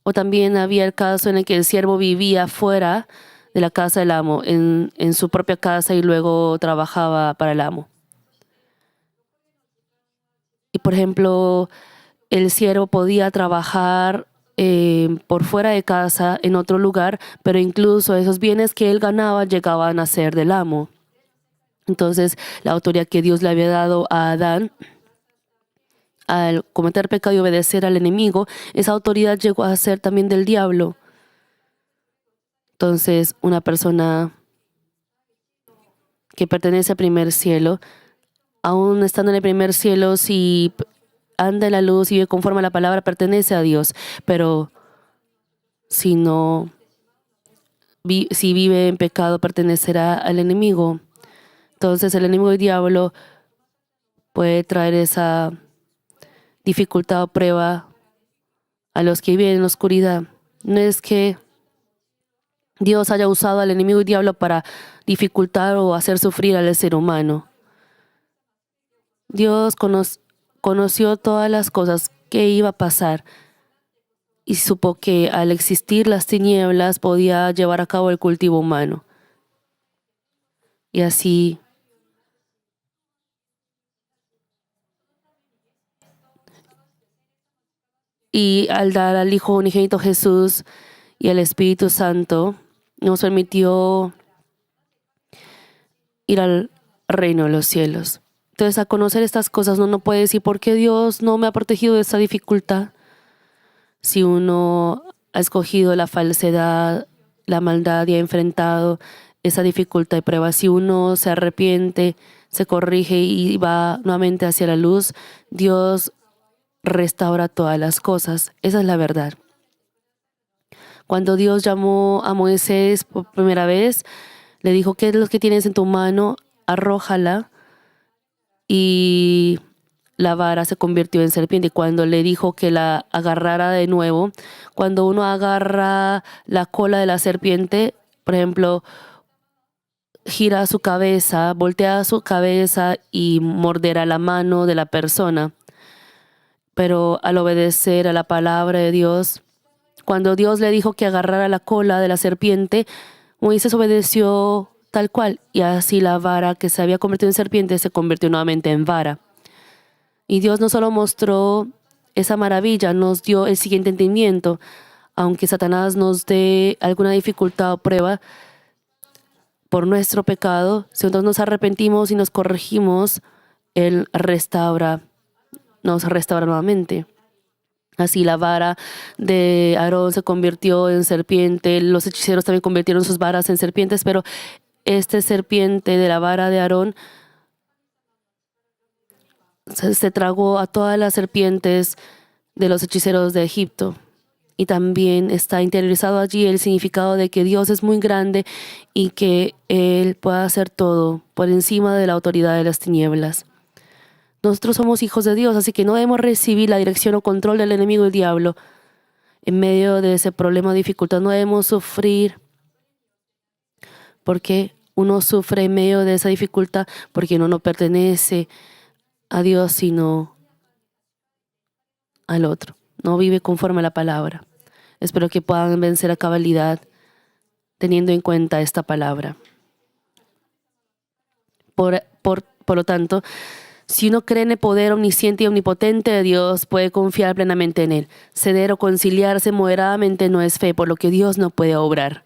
O también había el caso en el que el siervo vivía fuera de la casa del amo, en su propia casa, y luego trabajaba para el amo. Y por ejemplo, el siervo podía trabajar por fuera de casa en otro lugar, pero incluso esos bienes que él ganaba llegaban a ser del amo. Entonces, la autoridad que Dios le había dado a Adán al cometer pecado y obedecer al enemigo, esa autoridad llegó a ser también del diablo. Entonces, una persona que pertenece al primer cielo, aún estando en el primer cielo, si anda en la luz y vive conforme a la palabra, pertenece a Dios. Pero si vive en pecado, pertenecerá al enemigo. Entonces, el enemigo y diablo puede traer esa dificultad o prueba a los que viven en la oscuridad. No es que Dios haya usado al enemigo y diablo para dificultar o hacer sufrir al ser humano. Dios conoció todas las cosas que iba a pasar y supo que al existir las tinieblas podía llevar a cabo el cultivo humano. Y así y al dar al Hijo unigénito Jesús y al Espíritu Santo, nos permitió ir al reino de los cielos. Entonces, a conocer estas cosas, uno no puede decir, ¿por qué Dios no me ha protegido de esta dificultad? Si uno ha escogido la falsedad, la maldad y ha enfrentado esa dificultad y prueba, si uno se arrepiente, se corrige y va nuevamente hacia la luz, Dios restaura todas las cosas. Esa es la verdad. Cuando Dios llamó a Moisés por primera vez, le dijo, ¿qué es lo que tienes en tu mano? Arrójala. Y la vara se convirtió en serpiente. Cuando le dijo que la agarrara de nuevo, cuando uno agarra la cola de la serpiente, por ejemplo, gira su cabeza, voltea su cabeza y morderá la mano de la persona. Pero al obedecer a la palabra de Dios, cuando Dios le dijo que agarrara la cola de la serpiente, Moisés obedeció tal cual, y así la vara que se había convertido en serpiente se convirtió nuevamente en vara. Y Dios no solo mostró esa maravilla, nos dio el siguiente entendimiento. Aunque Satanás nos dé alguna dificultad o prueba por nuestro pecado, si nosotros nos arrepentimos y nos corregimos, Él nos restaura nuevamente. Así la vara de Aarón se convirtió en serpiente, los hechiceros también convirtieron sus varas en serpientes, pero este serpiente de la vara de Aarón se tragó a todas las serpientes de los hechiceros de Egipto. Y también está interiorizado allí el significado de que Dios es muy grande y que Él puede hacer todo por encima de la autoridad de las tinieblas. Nosotros somos hijos de Dios, así que no debemos recibir la dirección o control del enemigo y el diablo. En medio de ese problema o dificultad no debemos sufrir, porque uno sufre en medio de esa dificultad porque uno no pertenece a Dios sino al otro. No vive conforme a la palabra. Espero que puedan vencer a cabalidad teniendo en cuenta esta palabra. Por lo tanto, si uno cree en el poder omnisciente y omnipotente de Dios, puede confiar plenamente en Él. Ceder o conciliarse moderadamente no es fe, por lo que Dios no puede obrar.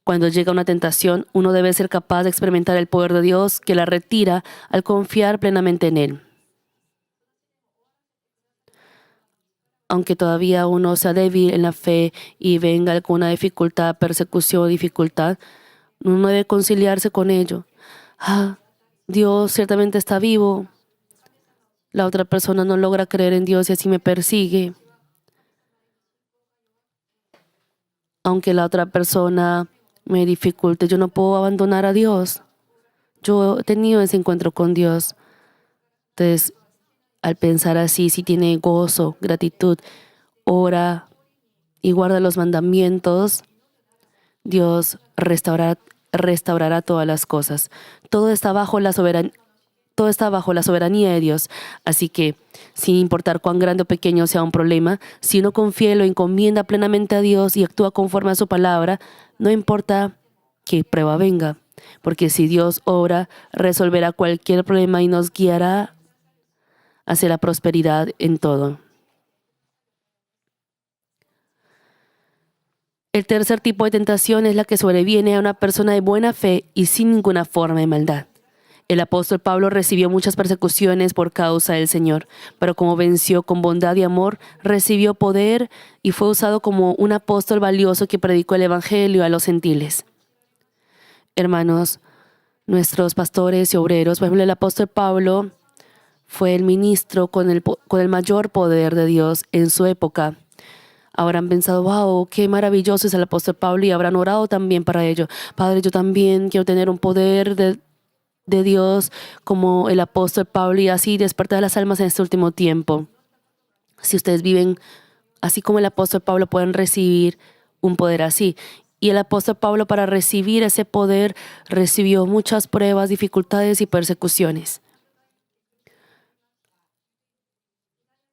Cuando llega una tentación, uno debe ser capaz de experimentar el poder de Dios que la retira al confiar plenamente en Él. Aunque todavía uno sea débil en la fe y venga alguna dificultad, persecución o dificultad, uno debe conciliarse con ello. Dios ciertamente está vivo. La otra persona no logra creer en Dios y así me persigue. Aunque la otra persona me dificulte, yo no puedo abandonar a Dios. Yo he tenido ese encuentro con Dios. Entonces, al pensar así, si tiene gozo, gratitud, ora y guarda los mandamientos, Dios restaurará todas las cosas. Todo está bajo la soberanía de Dios. Así que, sin importar cuán grande o pequeño sea un problema, si uno confía y lo encomienda plenamente a Dios y actúa conforme a su palabra, no importa qué prueba venga, porque si Dios obra, resolverá cualquier problema y nos guiará hacia la prosperidad en todo. El tercer tipo de tentación es la que sobreviene a una persona de buena fe y sin ninguna forma de maldad. El apóstol Pablo recibió muchas persecuciones por causa del Señor, pero como venció con bondad y amor, recibió poder y fue usado como un apóstol valioso que predicó el evangelio a los gentiles. Hermanos, nuestros pastores y obreros, por ejemplo, el apóstol Pablo fue el ministro con el mayor poder de Dios en su época. Habrán pensado, wow, qué maravilloso es el apóstol Pablo, y habrán orado también para ello. Padre, yo también quiero tener un poder de Dios como el apóstol Pablo y así despertar las almas en este último tiempo. Si ustedes viven así como el apóstol Pablo, pueden recibir un poder así. Y el apóstol Pablo, para recibir ese poder, recibió muchas pruebas, dificultades y persecuciones.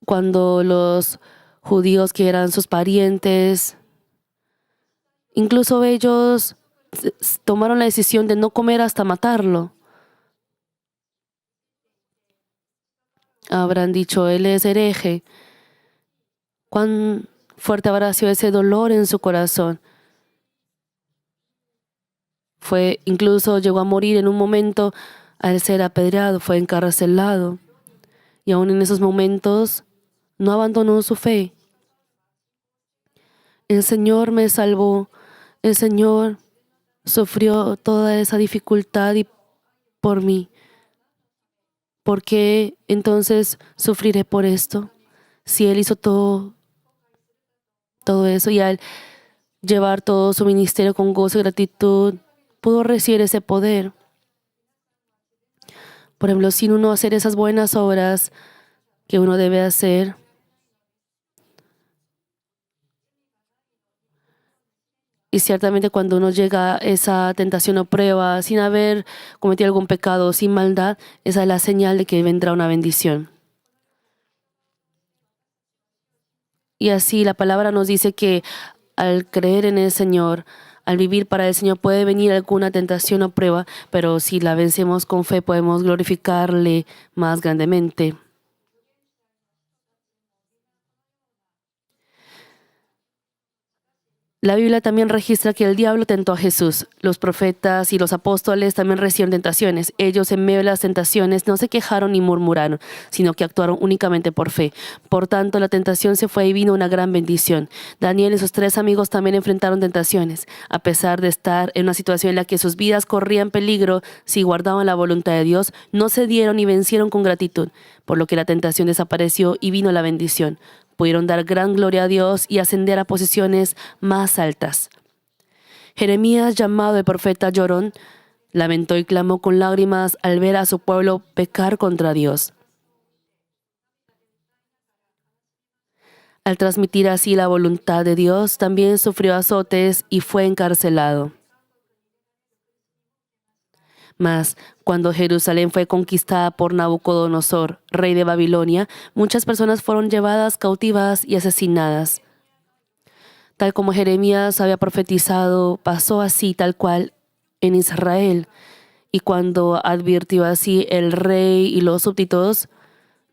Cuando los judíos, que eran sus parientes, incluso ellos tomaron la decisión de no comer hasta matarlo. Habrán dicho, él es hereje. Cuán fuerte habrá sido ese dolor en su corazón. Incluso llegó a morir en un momento al ser apedreado, fue encarcelado. Y aún en esos momentos no abandonó su fe. El Señor me salvó. El Señor sufrió toda esa dificultad por mí. ¿Por qué entonces sufriré por esto? Si Él hizo todo eso, y al llevar todo su ministerio con gozo y gratitud, pudo recibir ese poder. Por ejemplo, sin uno hacer esas buenas obras, que uno debe hacer y ciertamente cuando uno llega a esa tentación o prueba sin haber cometido algún pecado, sin maldad, esa es la señal de que vendrá una bendición. Y así la palabra nos dice que al creer en el Señor, al vivir para el Señor, puede venir alguna tentación o prueba, pero si la vencemos con fe podemos glorificarle más grandemente. La Biblia también registra que el diablo tentó a Jesús. Los profetas y los apóstoles también recibieron tentaciones. Ellos en medio de las tentaciones no se quejaron ni murmuraron, sino que actuaron únicamente por fe. Por tanto, la tentación se fue y vino una gran bendición. Daniel y sus 3 amigos también enfrentaron tentaciones. A pesar de estar en una situación en la que sus vidas corrían peligro, si guardaban la voluntad de Dios, no cedieron y vencieron con gratitud, por lo que la tentación desapareció y vino la bendición. Pudieron dar gran gloria a Dios y ascender a posiciones más altas. Jeremías, llamado el profeta llorón, lamentó y clamó con lágrimas al ver a su pueblo pecar contra Dios. Al transmitir así la voluntad de Dios, también sufrió azotes y fue encarcelado. Mas, cuando Jerusalén fue conquistada por Nabucodonosor, rey de Babilonia, muchas personas fueron llevadas cautivas y asesinadas. Tal como Jeremías había profetizado, pasó así tal cual en Israel. Y cuando advirtió así el rey y los súbditos,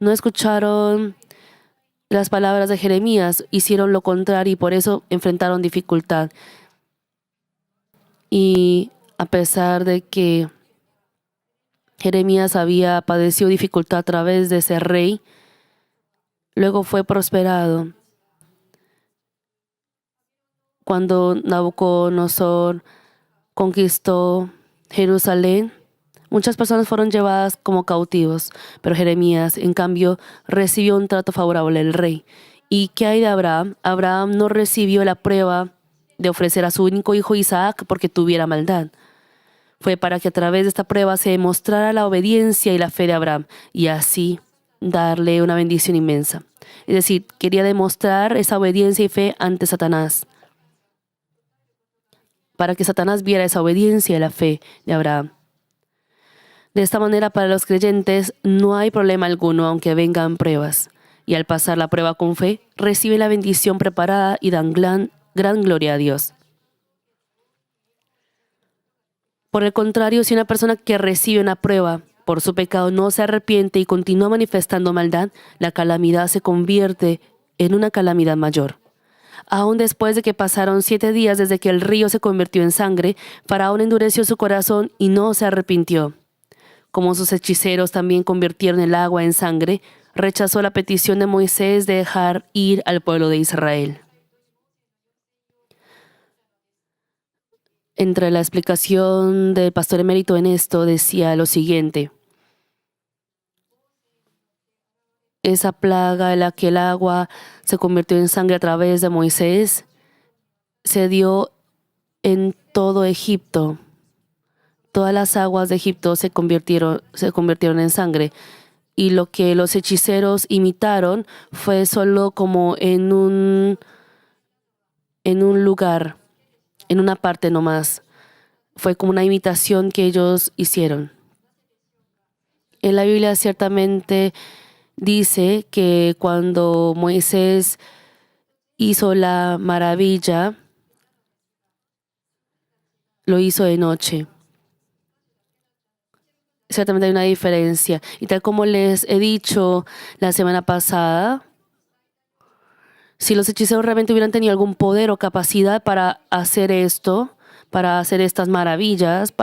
no escucharon las palabras de Jeremías, hicieron lo contrario y por eso enfrentaron dificultad. Y a pesar de que Jeremías había padecido dificultad a través de ese rey, luego fue prosperado. Cuando Nabucodonosor conquistó Jerusalén, muchas personas fueron llevadas como cautivos, pero Jeremías, en cambio, recibió un trato favorable del rey. ¿Y qué hay de Abraham? Abraham no recibió la prueba de ofrecer a su único hijo Isaac porque tuviera maldad. Fue para que a través de esta prueba se demostrara la obediencia y la fe de Abraham y así darle una bendición inmensa. Es decir, quería demostrar esa obediencia y fe ante Satanás, para que Satanás viera esa obediencia y la fe de Abraham. De esta manera, para los creyentes no hay problema alguno aunque vengan pruebas. Y al pasar la prueba con fe, reciben la bendición preparada y dan gran gloria a Dios. Por el contrario, si una persona que recibe una prueba por su pecado no se arrepiente y continúa manifestando maldad, la calamidad se convierte en una calamidad mayor. Aún después de que pasaron 7 días desde que el río se convirtió en sangre, Faraón endureció su corazón y no se arrepintió. Como sus hechiceros también convirtieron el agua en sangre, rechazó la petición de Moisés de dejar ir al pueblo de Israel. Entre la explicación del pastor emérito en esto decía lo siguiente: esa plaga en la que el agua se convirtió en sangre a través de Moisés se dio en todo Egipto. Todas las aguas de Egipto se convirtieron en sangre. Y lo que los hechiceros imitaron fue solo como en un lugar, en una parte nomás. Fue como una imitación que ellos hicieron. En la Biblia ciertamente dice que cuando Moisés hizo la maravilla, lo hizo de noche. Ciertamente hay una diferencia. Y tal como les he dicho la semana pasada, si los hechiceros realmente hubieran tenido algún poder o capacidad para hacer esto, para hacer estas maravillas,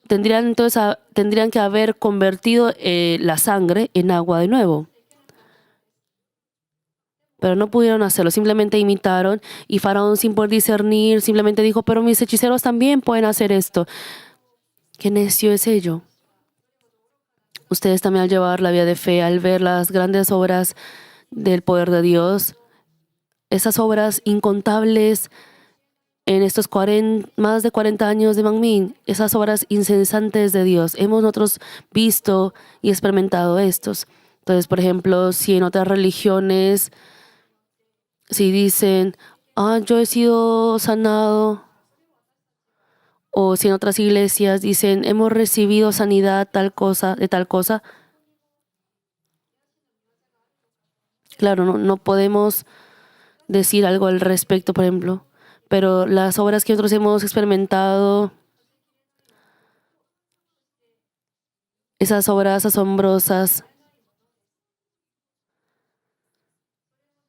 tendrían que haber convertido la sangre en agua de nuevo. Pero no pudieron hacerlo, simplemente imitaron y Faraón, sin poder discernir, simplemente dijo: pero mis hechiceros también pueden hacer esto. ¿Qué necio es ello? Ustedes también, al llevar la vida de fe, al ver las grandes obras del poder de Dios, esas obras incontables en estos más de 40 años de Manmin, esas obras incesantes de Dios, hemos nosotros visto y experimentado estos. Entonces, por ejemplo, si en otras religiones, si dicen, yo he sido sanado, o si en otras iglesias dicen, hemos recibido sanidad tal cosa, de tal cosa, claro, no podemos decir algo al respecto, por ejemplo, pero las obras que nosotros hemos experimentado, esas obras asombrosas,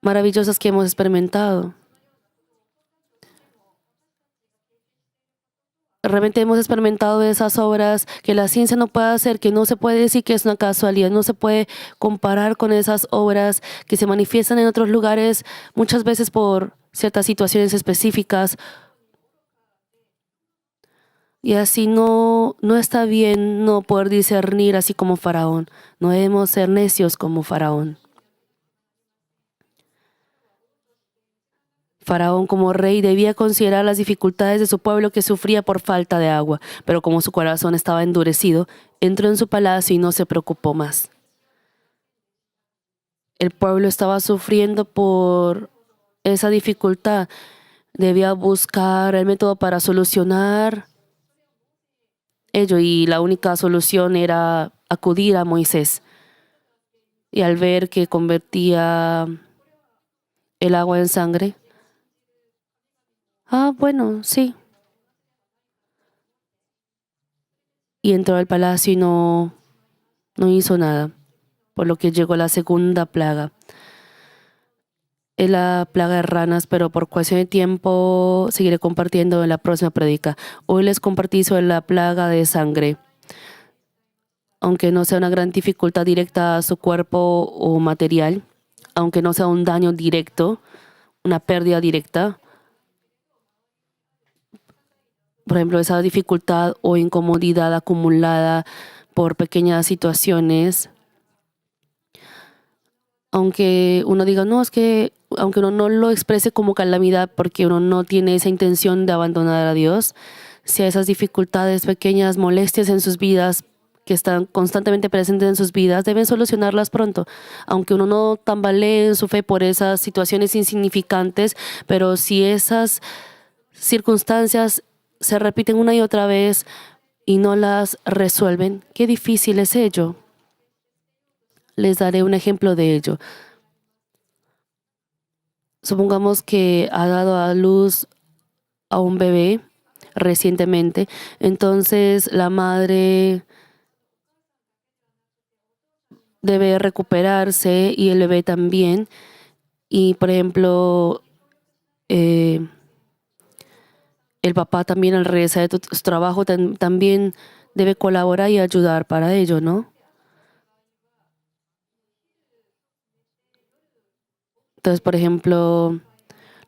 maravillosas que hemos experimentado, realmente hemos experimentado esas obras que la ciencia no puede hacer, que no se puede decir que es una casualidad, no se puede comparar con esas obras que se manifiestan en otros lugares, muchas veces por ciertas situaciones específicas. Y así no está bien no poder discernir así como Faraón. No debemos ser necios como Faraón. Faraón como rey debía considerar las dificultades de su pueblo que sufría por falta de agua, pero como su corazón estaba endurecido, entró en su palacio y no se preocupó más. El pueblo estaba sufriendo por esa dificultad. Debía buscar el método para solucionar ello y la única solución era acudir a Moisés. Y al ver que convertía el agua en sangre, bueno, sí. Y entró al palacio y no hizo nada, por lo que llegó la segunda plaga. Es la plaga de ranas, pero por cuestión de tiempo seguiré compartiendo en la próxima prédica. Hoy les compartí sobre la plaga de sangre. Aunque no sea una gran dificultad directa a su cuerpo o material, aunque no sea un daño directo, una pérdida directa, por ejemplo, esa dificultad o incomodidad acumulada por pequeñas situaciones, aunque uno diga, no, es que aunque uno no lo exprese como calamidad porque uno no tiene esa intención de abandonar a Dios, si hay esas dificultades, pequeñas molestias en sus vidas que están constantemente presentes en sus vidas, deben solucionarlas pronto. Aunque uno no tambalee en su fe por esas situaciones insignificantes, pero si esas circunstancias se repiten una y otra vez y no las resuelven, qué difícil es ello. Les daré un ejemplo de ello. Supongamos que ha dado a luz a un bebé recientemente, entonces la madre debe recuperarse y el bebé también. Y por ejemplo, el papá también al regresar de su trabajo también debe colaborar y ayudar para ello, ¿no? Entonces, por ejemplo,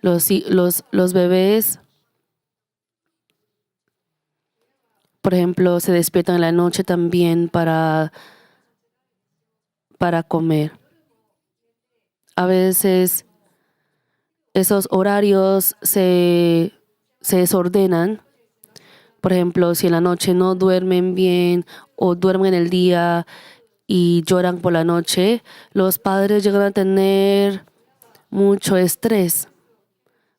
los bebés, por ejemplo, se despiertan en la noche también para comer. A veces esos horarios se desordenan. Por ejemplo, si en la noche no duermen bien o duermen el día y lloran por la noche, los padres llegan a tener mucho estrés.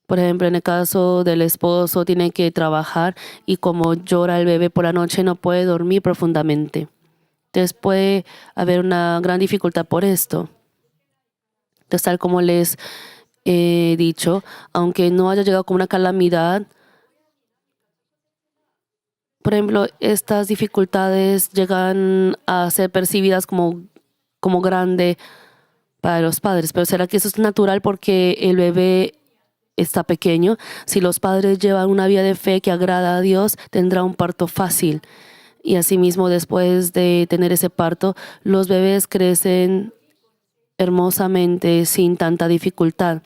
Por ejemplo, en el caso del esposo, tiene que trabajar y como llora el bebé por la noche, no puede dormir profundamente. Entonces puede haber una gran dificultad por esto. Entonces, tal como les he dicho, aunque no haya llegado como una calamidad, por ejemplo, estas dificultades llegan a ser percibidas como grande para los padres. Pero ¿será que eso es natural porque el bebé está pequeño? Si los padres llevan una vida de fe que agrada a Dios, tendrá un parto fácil. Y asimismo, después de tener ese parto, los bebés crecen hermosamente sin tanta dificultad.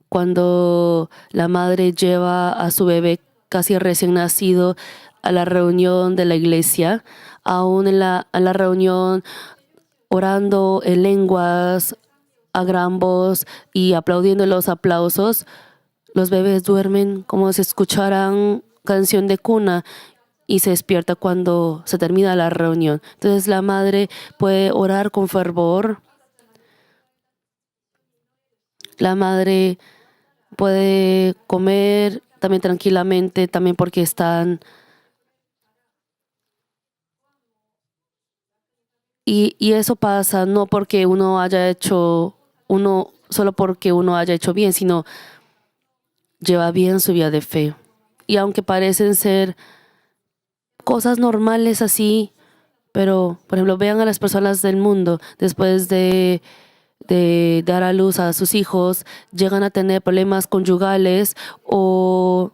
Cuando la madre lleva a su bebé casi recién nacido a la reunión de la iglesia, aún en la reunión orando en lenguas a gran voz y aplaudiendo los aplausos, los bebés duermen como si escucharan canción de cuna y se despierta cuando se termina la reunión. Entonces la madre puede orar con fervor. La madre puede comer también tranquilamente, también porque están... Y eso pasa no porque uno haya hecho, solo porque uno haya hecho bien, sino lleva bien su vida de fe. Y aunque parecen ser cosas normales así, pero, por ejemplo, vean a las personas del mundo después de dar a luz a sus hijos, llegan a tener problemas conyugales o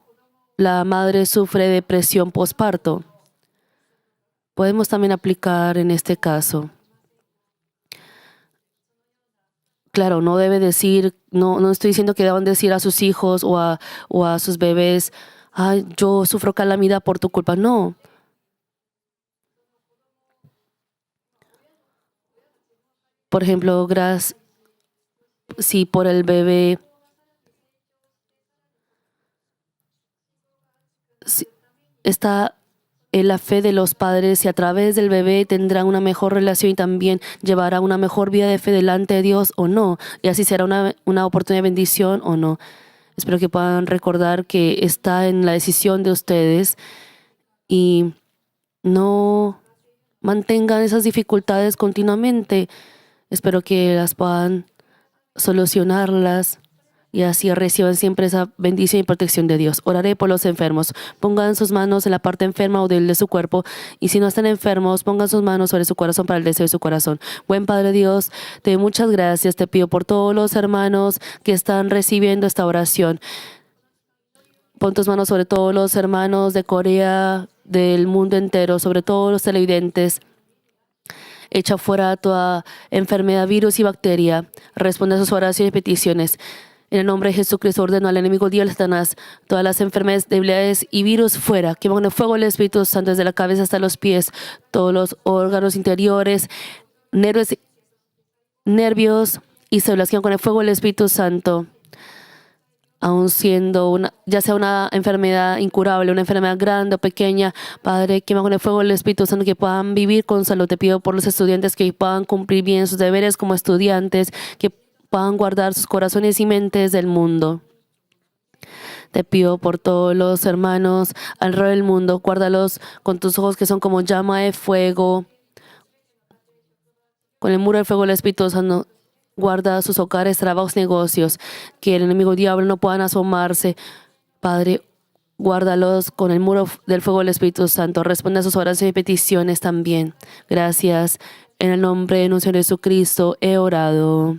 la madre sufre depresión postparto. Podemos también aplicar en este caso. Claro, no debe decir, no estoy diciendo que deban decir a sus hijos o a sus bebés, ay, yo sufro calamidad por tu culpa. No. Por ejemplo, si por el bebé está en la fe de los padres y a través del bebé tendrán una mejor relación y también llevará una mejor vida de fe delante de Dios o no. Y así será una oportunidad de bendición o no. Espero que puedan recordar que está en la decisión de ustedes y no mantengan esas dificultades continuamente. Espero que las puedan solucionarlas y así reciban siempre esa bendición y protección de Dios. Oraré por los enfermos. Pongan sus manos en la parte enferma o débil de su cuerpo. Y si no están enfermos, pongan sus manos sobre su corazón para el deseo de su corazón. Buen Padre Dios, te doy muchas gracias. Te pido por todos los hermanos que están recibiendo esta oración. Pon tus manos sobre todos los hermanos de Corea, del mundo entero, sobre todos los televidentes. Echa fuera toda enfermedad, virus y bacteria. Responde a sus oraciones y peticiones. En el nombre de Jesucristo ordeno al enemigo diablo Satanás, todas las enfermedades, debilidades y virus fuera. Que pongan el fuego del Espíritu Santo desde la cabeza hasta los pies, todos los órganos interiores, nervios y células que con el fuego del Espíritu Santo. Aun siendo ya sea una enfermedad incurable, una enfermedad grande o pequeña, Padre, quema con el fuego del Espíritu Santo que puedan vivir con salud. Te pido por los estudiantes que puedan cumplir bien sus deberes como estudiantes, que puedan guardar sus corazones y mentes del mundo. Te pido por todos los hermanos alrededor del mundo, guárdalos con tus ojos que son como llama de fuego, con el muro de fuego del Espíritu Santo. Guarda sus hogares, trabajos, negocios, que el enemigo diablo no puedan asomarse. Padre, guárdalos con el muro del fuego del Espíritu Santo. Responde a sus oraciones y peticiones también. Gracias. En el nombre de nuestro Señor Jesucristo he orado.